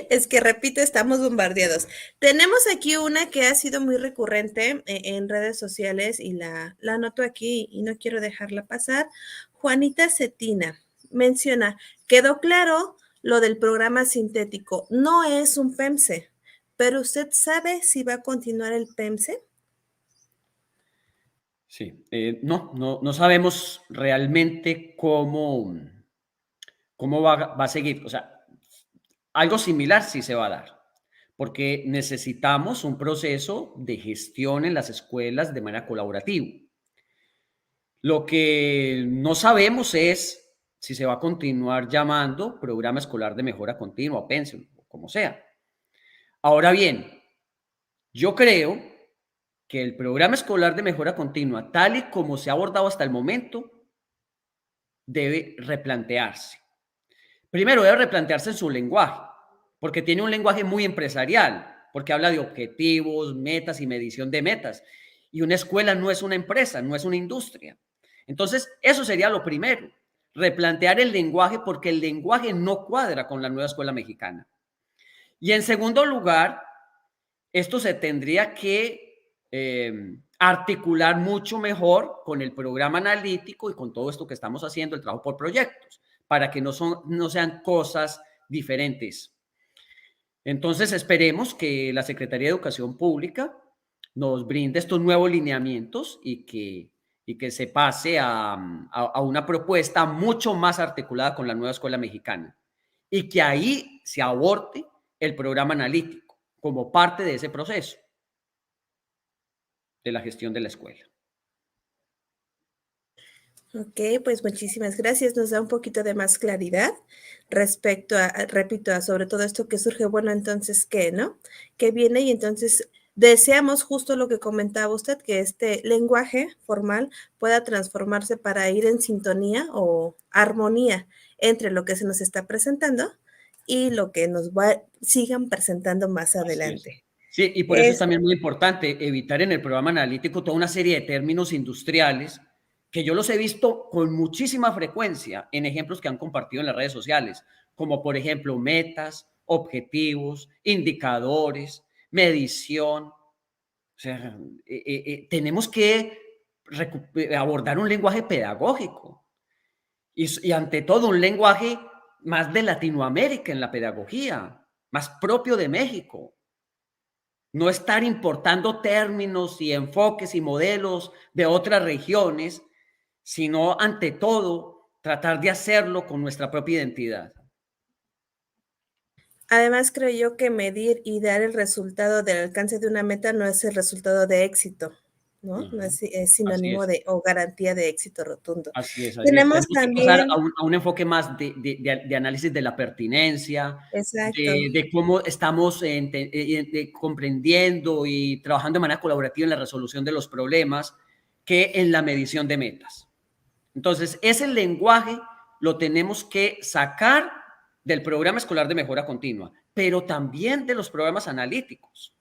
Es que, repito, estamos bombardeados. Tenemos aquí una que ha sido muy recurrente en redes sociales y la anoto aquí y no quiero dejarla pasar. Juanita Cetina menciona, quedó claro lo del programa sintético. No es un PEMSE, pero ¿usted sabe si va a continuar el PEMSE? Sí, no sabemos realmente cómo va a seguir. O sea, algo similar sí se va a dar, porque necesitamos un proceso de gestión en las escuelas de manera colaborativa. Lo que no sabemos es si se va a continuar llamando Programa Escolar de Mejora Continua, PENSE, o como sea. Ahora bien, yo creo que el Programa Escolar de Mejora Continua, tal y como se ha abordado hasta el momento, debe replantearse. Primero, debe replantearse en su lenguaje, porque tiene un lenguaje muy empresarial, porque habla de objetivos, metas y medición de metas. Y una escuela no es una empresa, no es una industria. Entonces, eso sería lo primero, replantear el lenguaje, porque el lenguaje no cuadra con la nueva escuela mexicana. Y en segundo lugar, esto se tendría que articular mucho mejor con el programa analítico y con todo esto que estamos haciendo, el trabajo por proyectos, para que no sean cosas diferentes. Entonces, esperemos que la Secretaría de Educación Pública nos brinde estos nuevos lineamientos y que se pase a una propuesta mucho más articulada con la nueva escuela mexicana y que ahí se aborde el programa analítico como parte de ese proceso de la gestión de la escuela. Ok, pues muchísimas gracias. Nos da un poquito de más claridad respecto repito, sobre todo esto que surge. Bueno, entonces, ¿qué, no? ¿Qué viene? Y entonces deseamos justo lo que comentaba usted, que este lenguaje formal pueda transformarse para ir en sintonía o armonía entre lo que se nos está presentando y lo que nos sigan presentando más adelante. Sí, y por eso es también muy importante evitar en el programa analítico toda una serie de términos industriales que yo los he visto con muchísima frecuencia en ejemplos que han compartido en las redes sociales, como por ejemplo metas, objetivos, indicadores, medición. O sea, tenemos que abordar un lenguaje pedagógico y ante todo un lenguaje más de Latinoamérica en la pedagogía, más propio de México. No estar importando términos y enfoques y modelos de otras regiones, sino ante todo tratar de hacerlo con nuestra propia identidad. Además, creo yo que medir y dar el resultado del alcance de una meta no es el resultado de éxito, ¿no? No es sinónimo de o garantía de éxito rotundo. Así es. Tenemos Tenemos que también pasar a un enfoque más de análisis de la pertinencia, exacto. de cómo estamos comprendiendo y trabajando de manera colaborativa en la resolución de los problemas que en la medición de metas. Entonces, ese lenguaje lo tenemos que sacar del programa escolar de mejora continua, pero también de los programas analíticos.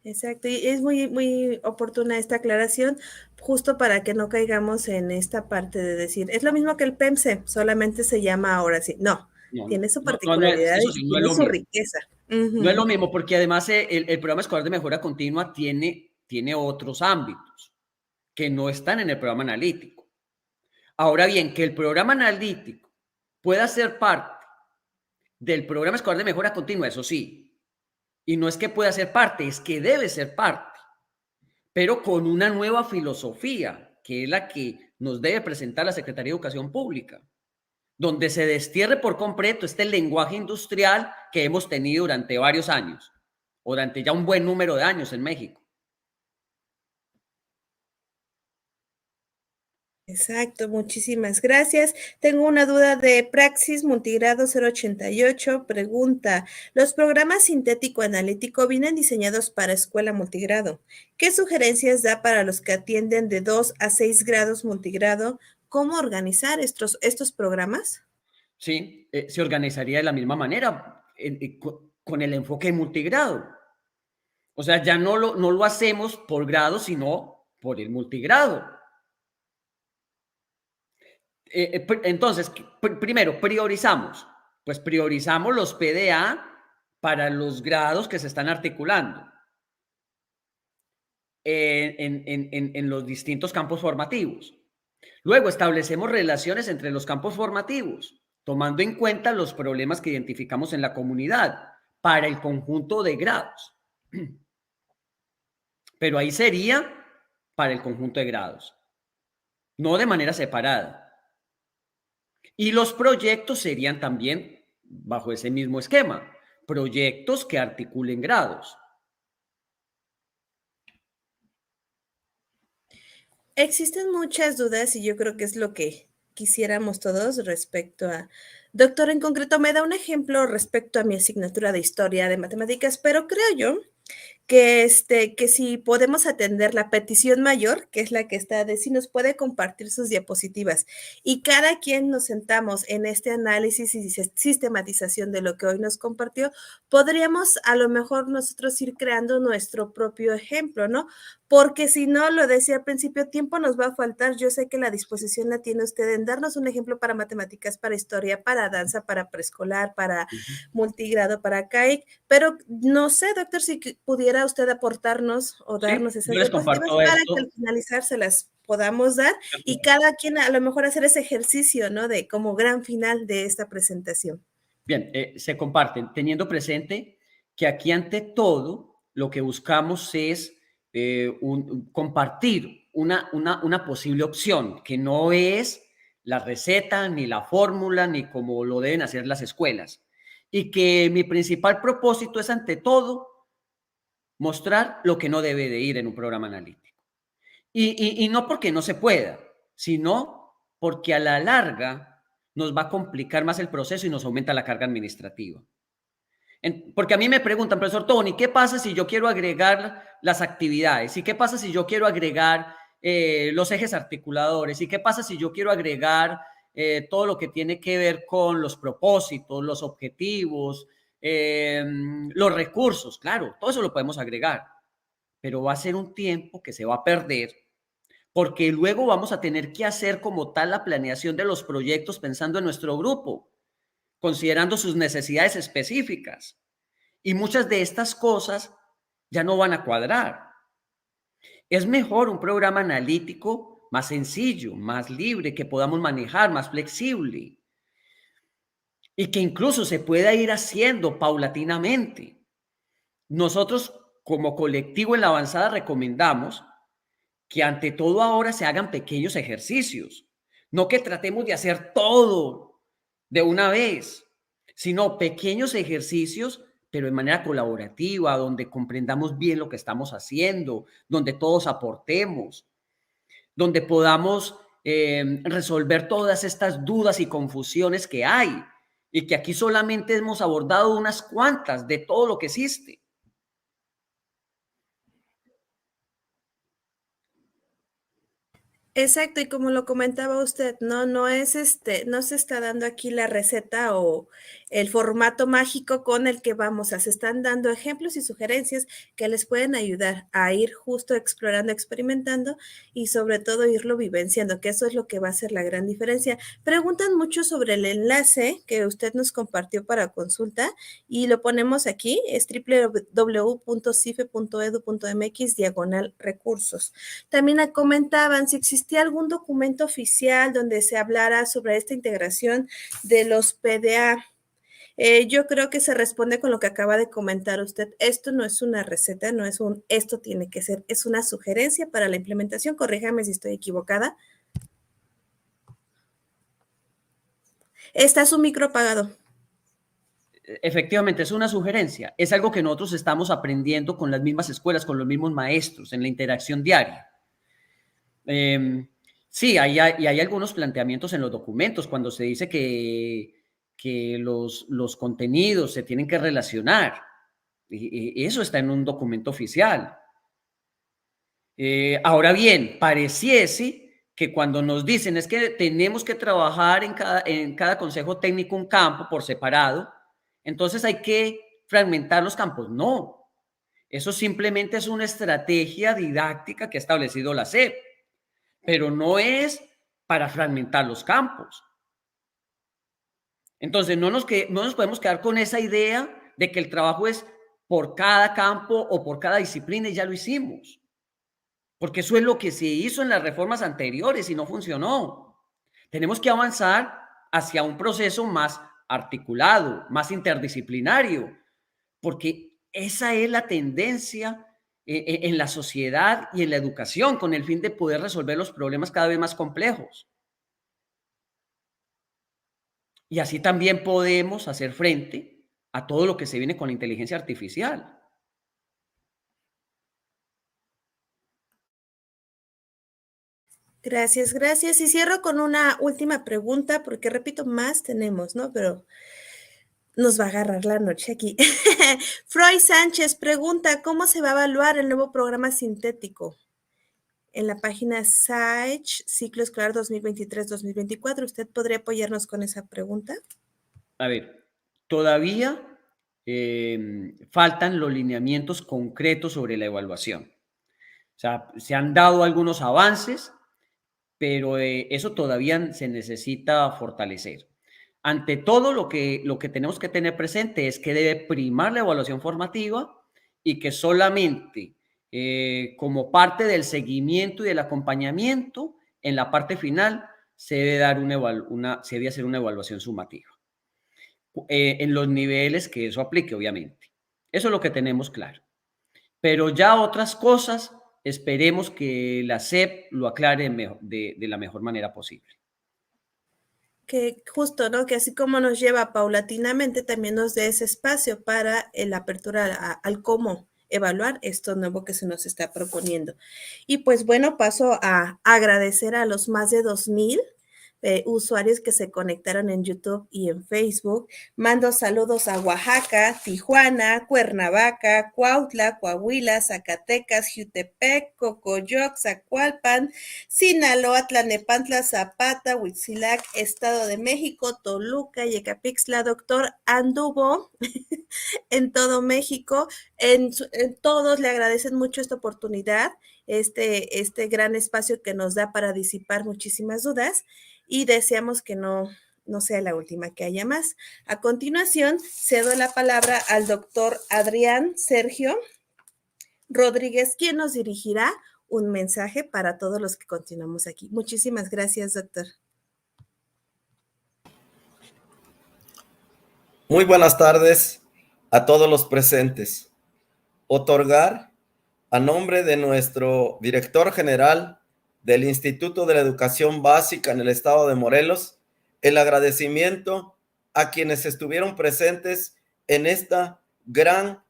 Exacto, y es muy, muy oportuna esta aclaración, justo para que no caigamos en esta parte de decir, es lo mismo que el PEMSE, solamente se llama ahora sí. No, tiene su particularidad y tiene su riqueza. No es lo mismo, porque además el programa escolar de mejora continua tiene otros ámbitos que no están en el programa analítico. Ahora bien, que el programa analítico pueda ser parte del programa escolar de mejora continua, eso sí. Y no es que pueda ser parte, es que debe ser parte, pero con una nueva filosofía, que es la que nos debe presentar la Secretaría de Educación Pública, donde se destierre por completo este lenguaje industrial que hemos tenido durante varios años, o durante ya un buen número de años en México. Exacto, muchísimas gracias. Tengo una duda de Praxis Multigrado 088. Pregunta, ¿los programas sintético-analítico vienen diseñados para escuela multigrado? ¿Qué sugerencias da para los que atienden de 2 a 6 grados multigrado? ¿Cómo organizar estos programas? Sí, se organizaría de la misma manera, con el enfoque multigrado. O sea, ya no lo hacemos por grado, sino por el multigrado. Entonces, primero, priorizamos. Pues priorizamos los PDA para los grados que se están articulando en los distintos campos formativos. Luego establecemos relaciones entre los campos formativos, tomando en cuenta los problemas que identificamos en la comunidad para el conjunto de grados. Pero ahí sería para el conjunto de grados, no de manera separada. Y los proyectos serían también bajo ese mismo esquema, proyectos que articulen grados. Existen muchas dudas y yo creo que es lo que quisiéramos todos respecto a... Doctor, en concreto, me da un ejemplo respecto a mi asignatura de historia de matemáticas, pero creo yo que si podemos atender la petición mayor, que es la que está de si nos puede compartir sus diapositivas y cada quien nos sentamos en este análisis y sistematización de lo que hoy nos compartió, podríamos a lo mejor nosotros ir creando nuestro propio ejemplo, ¿no? Porque si no, lo decía al principio, tiempo nos va a faltar. Yo sé que la disposición la tiene usted en darnos un ejemplo para matemáticas, para historia, para danza, para preescolar, para multigrado, para CAIC, pero no sé, doctor, si pudiera usted aportarnos o darnos esas diapositivas para que al finalizar se las podamos dar y cada quien a lo mejor hacer ese ejercicio, ¿no? De como gran final de esta presentación. Bien, se comparten, teniendo presente que aquí ante todo lo que buscamos es compartir una posible opción, que no es la receta, ni la fórmula, ni como lo deben hacer las escuelas. Y que mi principal propósito es ante todo mostrar lo que no debe de ir en un programa analítico. Y no porque no se pueda, sino porque a la larga nos va a complicar más el proceso y nos aumenta la carga administrativa. Porque a mí me preguntan, profesor Tony, ¿qué pasa si yo quiero agregar las actividades? ¿Y qué pasa si yo quiero agregar los ejes articuladores? ¿Y qué pasa si yo quiero agregar todo lo que tiene que ver con los propósitos, los objetivos, los recursos? Claro, todo eso lo podemos agregar, pero va a ser un tiempo que se va a perder porque luego vamos a tener que hacer como tal la planeación de los proyectos pensando en nuestro grupo, considerando sus necesidades específicas. Y muchas de estas cosas ya no van a cuadrar. Es mejor un programa analítico más sencillo, más libre, que podamos manejar, más flexible y que incluso se pueda ir haciendo paulatinamente. Nosotros como colectivo en la avanzada recomendamos que ante todo ahora se hagan pequeños ejercicios, no que tratemos de hacer todo de una vez, sino pequeños ejercicios, pero de manera colaborativa, donde comprendamos bien lo que estamos haciendo, donde todos aportemos, donde podamos resolver todas estas dudas y confusiones que hay, y que aquí solamente hemos abordado unas cuantas de todo lo que existe. Exacto, y como lo comentaba usted, no es no se está dando aquí la receta o el formato mágico con el que se están dando ejemplos y sugerencias que les pueden ayudar a ir justo explorando, experimentando y sobre todo irlo vivenciando, que eso es lo que va a hacer la gran diferencia. Preguntan mucho sobre el enlace que usted nos compartió para consulta y lo ponemos aquí, es www.cife.edu.mx/recursos. También comentaban si existía algún documento oficial donde se hablara sobre esta integración de los PDA. Yo creo que se responde con lo que acaba de comentar usted. Esto no es una receta, no es esto tiene que ser, es una sugerencia para la implementación. Corríjame si estoy equivocada. Está su micro apagado. Efectivamente, es una sugerencia. Es algo que nosotros estamos aprendiendo con las mismas escuelas, con los mismos maestros, en la interacción diaria. Sí, hay algunos planteamientos en los documentos cuando se dice que los contenidos se tienen que relacionar. Y eso está en un documento oficial. Ahora bien, pareciese que cuando nos dicen es que tenemos que trabajar en cada consejo técnico un campo por separado, entonces hay que fragmentar los campos. No, eso simplemente es una estrategia didáctica que ha establecido la SEP. Pero no es para fragmentar los campos. Entonces, no nos podemos quedar con esa idea de que el trabajo es por cada campo o por cada disciplina y ya lo hicimos. Porque eso es lo que se hizo en las reformas anteriores y no funcionó. Tenemos que avanzar hacia un proceso más articulado, más interdisciplinario, porque esa es la tendencia en la sociedad y en la educación, con el fin de poder resolver los problemas cada vez más complejos. Y así también podemos hacer frente a todo lo que se viene con la inteligencia artificial. Gracias, gracias. Y cierro con una última pregunta, porque repito, más tenemos, ¿no? Pero nos va a agarrar la noche aquí. Freud Sánchez pregunta, ¿cómo se va a evaluar el nuevo programa sintético? En la página SAICH, ciclo escolar 2023-2024. ¿Usted podría apoyarnos con esa pregunta? A ver, todavía faltan los lineamientos concretos sobre la evaluación. O sea, se han dado algunos avances, pero eso todavía se necesita fortalecer. Ante todo, lo que tenemos que tener presente es que debe primar la evaluación formativa y que solamente como parte del seguimiento y del acompañamiento, en la parte final se debe dar se debe hacer una evaluación sumativa. En los niveles que eso aplique, obviamente. Eso es lo que tenemos claro. Pero ya otras cosas, esperemos que la SEP lo aclare de la mejor manera posible. Que justo, ¿no? Que así como nos lleva paulatinamente, también nos dé ese espacio para la apertura al cómo evaluar esto nuevo que se nos está proponiendo. Y pues bueno, paso a agradecer a los más de 2,000 usuarios que se conectaron en YouTube y en Facebook. Mando saludos a Oaxaca, Tijuana, Cuernavaca, Cuautla, Coahuila, Zacatecas, Jutepec, Cocoyoc, Zacualpan, Sinaloa, Tlanepantla, Zapata, Huitzilac, Estado de México, Toluca, Yecapixtla. Doctor anduvo en todo México. En todos le agradecen mucho esta oportunidad, este gran espacio que nos da para disipar muchísimas dudas, y deseamos que no sea la última, que haya más. A continuación, cedo la palabra al doctor Adrián Sergio Rodríguez, quien nos dirigirá un mensaje para todos los que continuamos aquí. Muchísimas gracias, doctor. Muy buenas tardes a todos los presentes. Otorgar, a nombre de nuestro director general del Instituto de la Educación Básica en el estado de Morelos, el agradecimiento a quienes estuvieron presentes en esta gran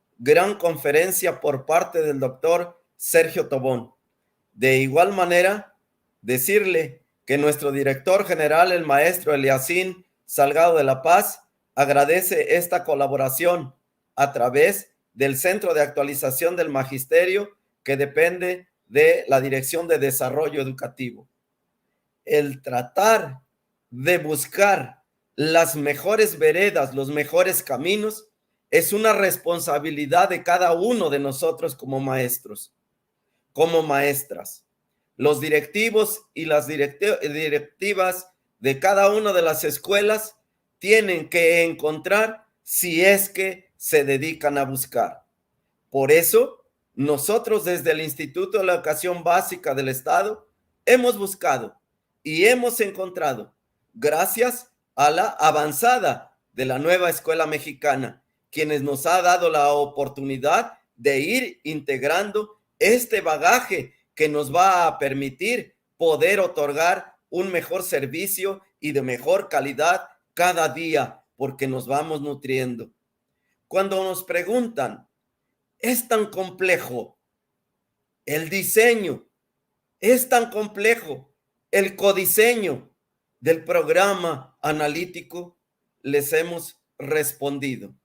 conferencia por parte del doctor Sergio Tobón. De igual manera, decirle que nuestro director general, el maestro Eliasín Salgado de la Paz, agradece esta colaboración a través del Centro de Actualización del Magisterio, que depende de la Dirección de Desarrollo Educativo. El tratar de buscar las mejores veredas, los mejores caminos, es una responsabilidad de cada uno de nosotros como maestros, como maestras. Los directivos y las directivas de cada una de las escuelas tienen que encontrar si es que se dedican a buscar. Por eso, nosotros desde el Instituto de la Educación Básica del Estado hemos buscado y hemos encontrado, gracias a la avanzada de la nueva escuela mexicana, quienes nos ha dado la oportunidad de ir integrando este bagaje que nos va a permitir poder otorgar un mejor servicio y de mejor calidad cada día, porque nos vamos nutriendo. Cuando nos preguntan, ¿es tan complejo el diseño? ¿Es tan complejo el codiseño del programa analítico? Les hemos respondido.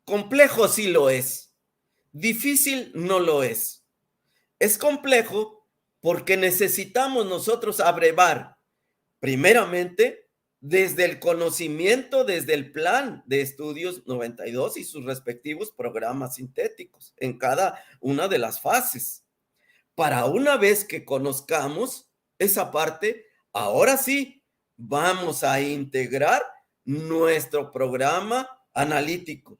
Complejo sí lo es. Difícil no lo es. Es complejo porque necesitamos nosotros abrevar, primeramente, desde el conocimiento, desde el plan de estudios 92 y sus respectivos programas sintéticos en cada una de las fases. Para una vez que conozcamos esa parte, ahora sí, vamos a integrar nuestro programa analítico,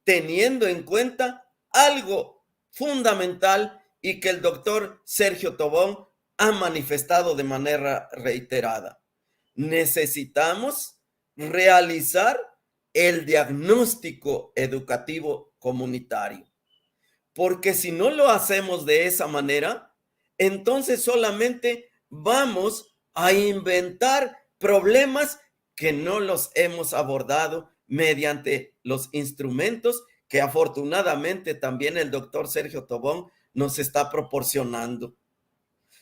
teniendo en cuenta algo fundamental y que el doctor Sergio Tobón ha manifestado de manera reiterada. Necesitamos realizar el diagnóstico educativo comunitario, porque si no lo hacemos de esa manera, entonces solamente vamos a inventar problemas que no los hemos abordado mediante los instrumentos que afortunadamente también el doctor Sergio Tobón nos está proporcionando.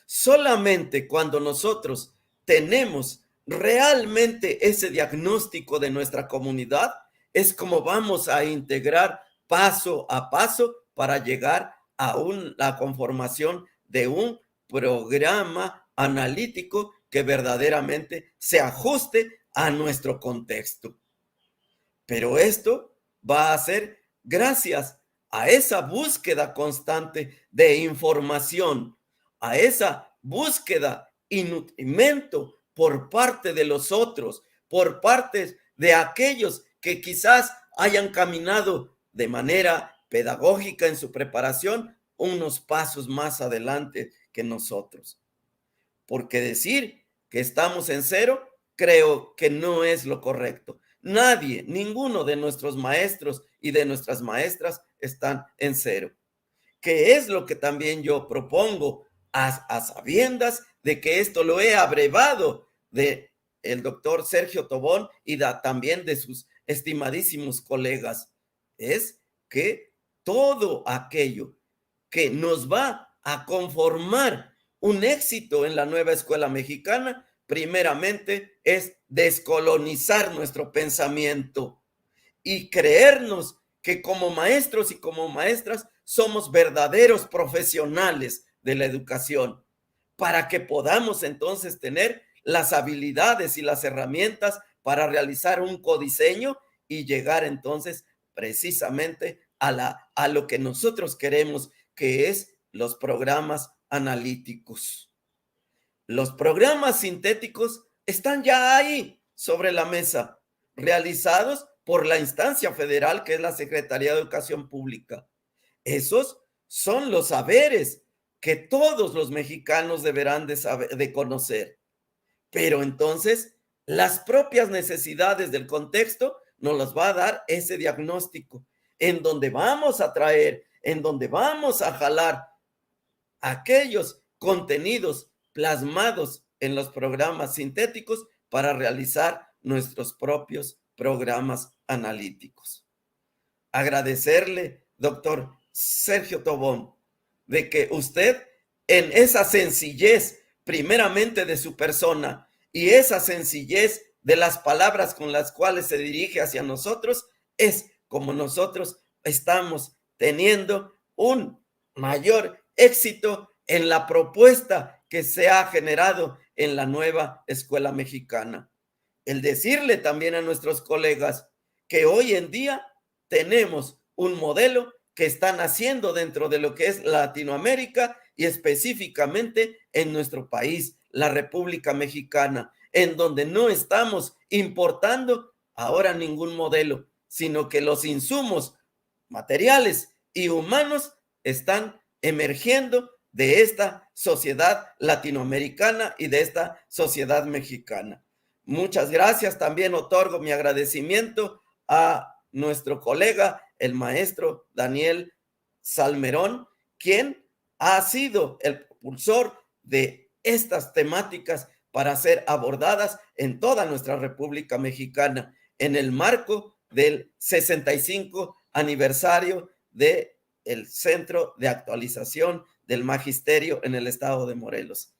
Solamente cuando nosotros tenemos realmente ese diagnóstico de nuestra comunidad, es como vamos a integrar paso a paso para llegar a la conformación de un programa analítico que verdaderamente se ajuste a nuestro contexto. Pero esto va a ser gracias a esa búsqueda constante de información, a esa búsqueda y nutrimento por parte de los otros, por parte de aquellos que quizás hayan caminado de manera pedagógica en su preparación unos pasos más adelante que nosotros. Porque decir que estamos en cero, creo que no es lo correcto. Nadie, ninguno de nuestros maestros y de nuestras maestras están en cero. Que es lo que también yo propongo a sabiendas de que esto lo he abrevado de el doctor Sergio Tobón y también de sus estimadísimos colegas, es que todo aquello que nos va a conformar un éxito en la nueva escuela mexicana, primeramente es descolonizar nuestro pensamiento y creernos que como maestros y como maestras somos verdaderos profesionales de la educación, para que podamos entonces tener las habilidades y las herramientas para realizar un codiseño y llegar entonces precisamente a lo que nosotros queremos, que es los programas analíticos. Los programas sintéticos están ya ahí sobre la mesa, realizados por la instancia federal que es la Secretaría de Educación Pública. Esos son los saberes que todos los mexicanos deberán de conocer. Pero entonces, las propias necesidades del contexto nos las va a dar ese diagnóstico, en donde vamos a traer, en donde vamos a jalar aquellos contenidos plasmados en los programas sintéticos para realizar nuestros propios programas analíticos. Agradecerle, doctor Sergio Tobón, de que usted en esa sencillez, primeramente de su persona, y esa sencillez de las palabras con las cuales se dirige hacia nosotros, es como nosotros estamos teniendo un mayor éxito en la propuesta que se ha generado en la nueva escuela mexicana. El decirle también a nuestros colegas que hoy en día tenemos un modelo que están haciendo dentro de lo que es Latinoamérica y específicamente en nuestro país, la República Mexicana, en donde no estamos importando ahora ningún modelo, sino que los insumos materiales y humanos están emergiendo de esta sociedad latinoamericana y de esta sociedad mexicana. Muchas gracias. También otorgo mi agradecimiento a nuestro colega, el maestro Daniel Salmerón, quien ha sido el propulsor de estas temáticas para ser abordadas en toda nuestra República Mexicana en el marco del 65 aniversario del Centro de Actualización del Magisterio en el estado de Morelos.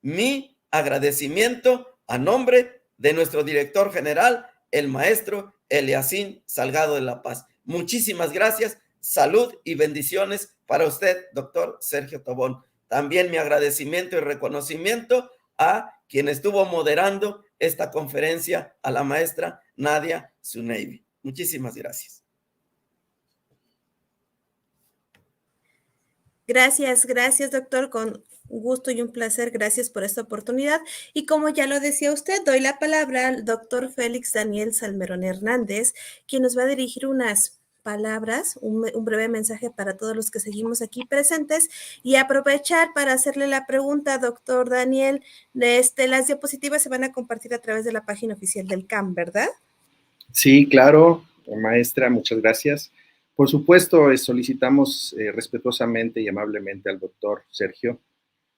Mi agradecimiento a nombre de nuestro director general, el maestro Eliasín Salgado de la Paz. Muchísimas gracias, salud y bendiciones para usted, doctor Sergio Tobón. También mi agradecimiento y reconocimiento a quien estuvo moderando esta conferencia, a la maestra Nadia Zuneibi. Muchísimas gracias. Gracias, gracias, doctor. Con gusto y un placer. Gracias por esta oportunidad. Y como ya lo decía usted, doy la palabra al doctor Félix Daniel Salmerón Hernández, quien nos va a dirigir unas palabras, un breve mensaje para todos los que seguimos aquí presentes y aprovechar para hacerle la pregunta, doctor Daniel. Las diapositivas se van a compartir a través de la página oficial del CAM, ¿verdad? Sí, claro, maestra, muchas gracias. Por supuesto, solicitamos respetuosamente y amablemente al doctor Sergio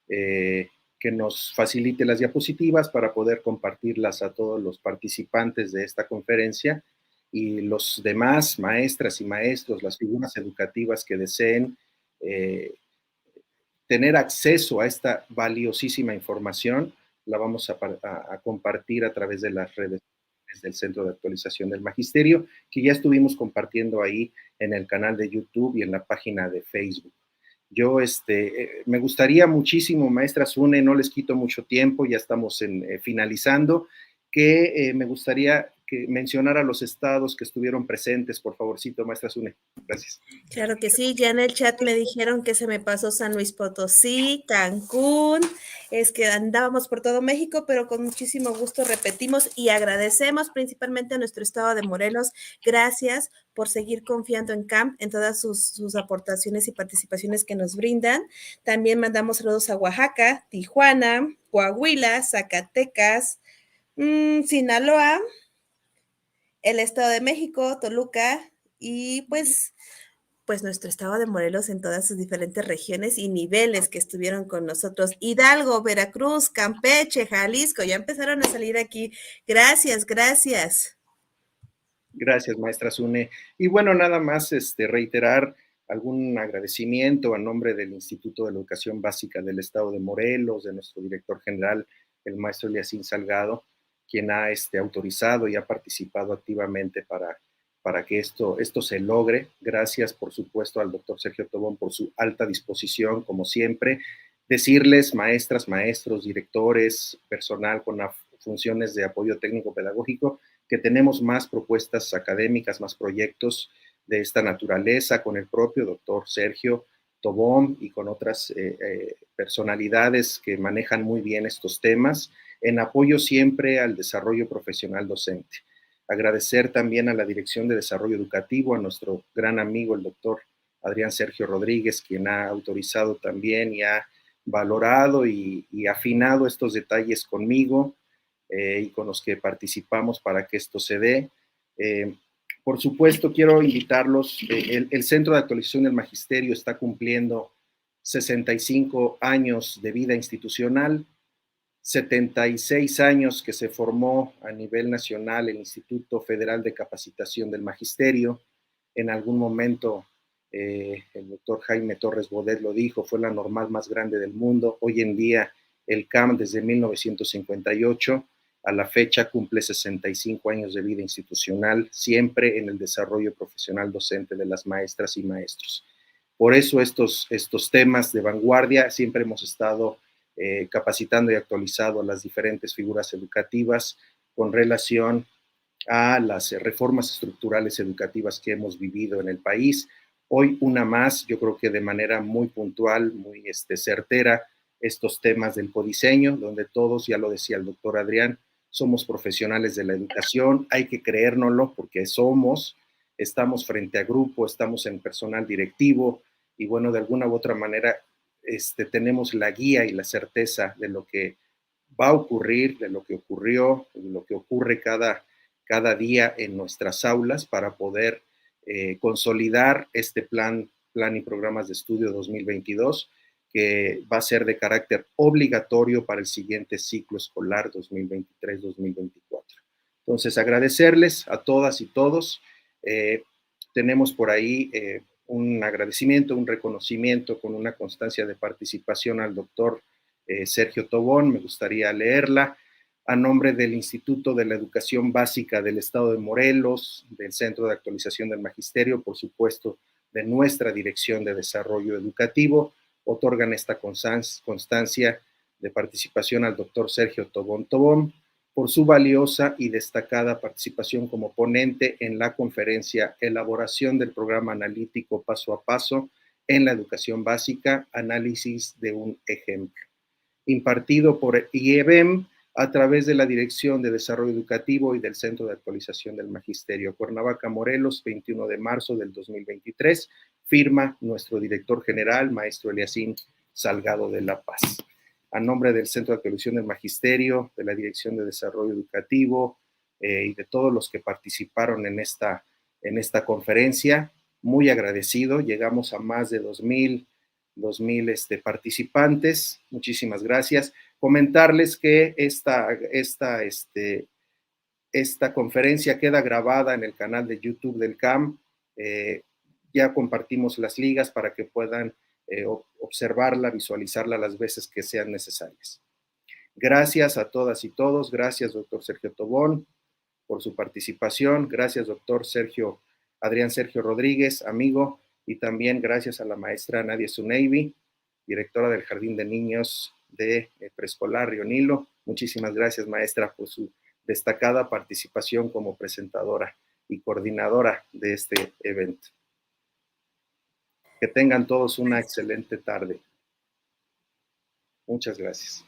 que nos facilite las diapositivas para poder compartirlas a todos los participantes de esta conferencia y los demás maestras y maestros, las figuras educativas que deseen tener acceso a esta valiosísima información, la vamos a compartir a través de las redes del Centro de Actualización del Magisterio, que ya estuvimos compartiendo ahí en el canal de YouTube y en la página de Facebook. Yo me gustaría muchísimo, maestra Sune, no les quito mucho tiempo, ya estamos finalizando, que me gustaría que mencionara los estados que estuvieron presentes, por favorcito, maestra Sune. Gracias. Claro que sí, ya en el chat me dijeron que se me pasó San Luis Potosí, Cancún, es que andábamos por todo México, pero con muchísimo gusto repetimos y agradecemos principalmente a nuestro estado de Morelos. Gracias por seguir confiando en CAMP, en todas sus aportaciones y participaciones que nos brindan. También mandamos saludos a Oaxaca, Tijuana, Coahuila, Zacatecas, Sinaloa, el Estado de México, Toluca y pues nuestro estado de Morelos en todas sus diferentes regiones y niveles que estuvieron con nosotros. Hidalgo, Veracruz, Campeche, Jalisco, ya empezaron a salir aquí. Gracias, gracias. Gracias, maestra Sune. Y bueno, nada más reiterar algún agradecimiento a nombre del Instituto de la Educación Básica del Estado de Morelos, de nuestro director general, el maestro Eliasín Salgado, quien ha autorizado y ha participado activamente para que esto se logre. Gracias, por supuesto, al doctor Sergio Tobón por su alta disposición, como siempre. Decirles, maestras, maestros, directores, personal con funciones de apoyo técnico-pedagógico, que tenemos más propuestas académicas, más proyectos de esta naturaleza con el propio doctor Sergio Tobón y con otras personalidades que manejan muy bien estos temas, en apoyo siempre al desarrollo profesional docente. Agradecer también a la Dirección de Desarrollo Educativo, a nuestro gran amigo, el doctor Adrián Sergio Rodríguez, quien ha autorizado también y ha valorado y afinado estos detalles conmigo y con los que participamos para que esto se dé. Por supuesto, quiero invitarlos, el Centro de Actualización del Magisterio está cumpliendo 65 años de vida institucional, 76 años que se formó a nivel nacional el Instituto Federal de Capacitación del Magisterio. En algún momento el doctor Jaime Torres Bodet lo dijo, fue la normal más grande del mundo. Hoy en día el CAM desde 1958 a la fecha cumple 65 años de vida institucional, siempre en el desarrollo profesional docente de las maestras y maestros. Por eso estos temas de vanguardia siempre hemos estado capacitando y actualizado a las diferentes figuras educativas con relación a las reformas estructurales educativas que hemos vivido en el país. Hoy una más, yo creo que de manera muy puntual, muy certera, estos temas del codiseño, donde todos, ya lo decía el doctor Adrián, somos profesionales de la educación, hay que creérnoslo porque estamos frente a grupo, estamos en personal directivo y bueno, de alguna u otra manera tenemos la guía y la certeza de lo que va a ocurrir, de lo que ocurrió, de lo que ocurre cada día en nuestras aulas para poder consolidar este plan y programas de estudio 2022 que va a ser de carácter obligatorio para el siguiente ciclo escolar 2023-2024. Entonces, agradecerles a todas y todos. Tenemos por ahí un agradecimiento, un reconocimiento con una constancia de participación al doctor Sergio Tobón. Me gustaría leerla. A nombre del Instituto de la Educación Básica del Estado de Morelos, del Centro de Actualización del Magisterio, por supuesto, de nuestra Dirección de Desarrollo Educativo, otorgan esta constancia de participación al doctor Sergio Tobón Tobón por su valiosa y destacada participación como ponente en la conferencia Elaboración del Programa Analítico Paso a Paso en la educación básica, análisis de un ejemplo, impartido por IEBEM a través de la Dirección de Desarrollo Educativo y del Centro de Actualización del Magisterio. Cuernavaca, Morelos, 21 de marzo del 2023, firma nuestro director general, maestro Eliasín Salgado de la Paz. A nombre del Centro de Actualización del Magisterio, de la Dirección de Desarrollo Educativo y de todos los que participaron en esta conferencia, muy agradecido. Llegamos a más de 2,000 participantes. Muchísimas gracias. Comentarles que esta conferencia queda grabada en el canal de YouTube del CAM. Ya compartimos las ligas para que puedan observarla, visualizarla las veces que sean necesarias. Gracias a todas y todos. Gracias, doctor Sergio Tobón, por su participación. Gracias, doctor Adrián Sergio Rodríguez, amigo. Y también gracias a la maestra Nadia Suneibi, directora del Jardín de Niños de Preescolar Río Nilo. Muchísimas gracias, maestra, por su destacada participación como presentadora y coordinadora de este evento. Que tengan todos una excelente tarde. Muchas gracias.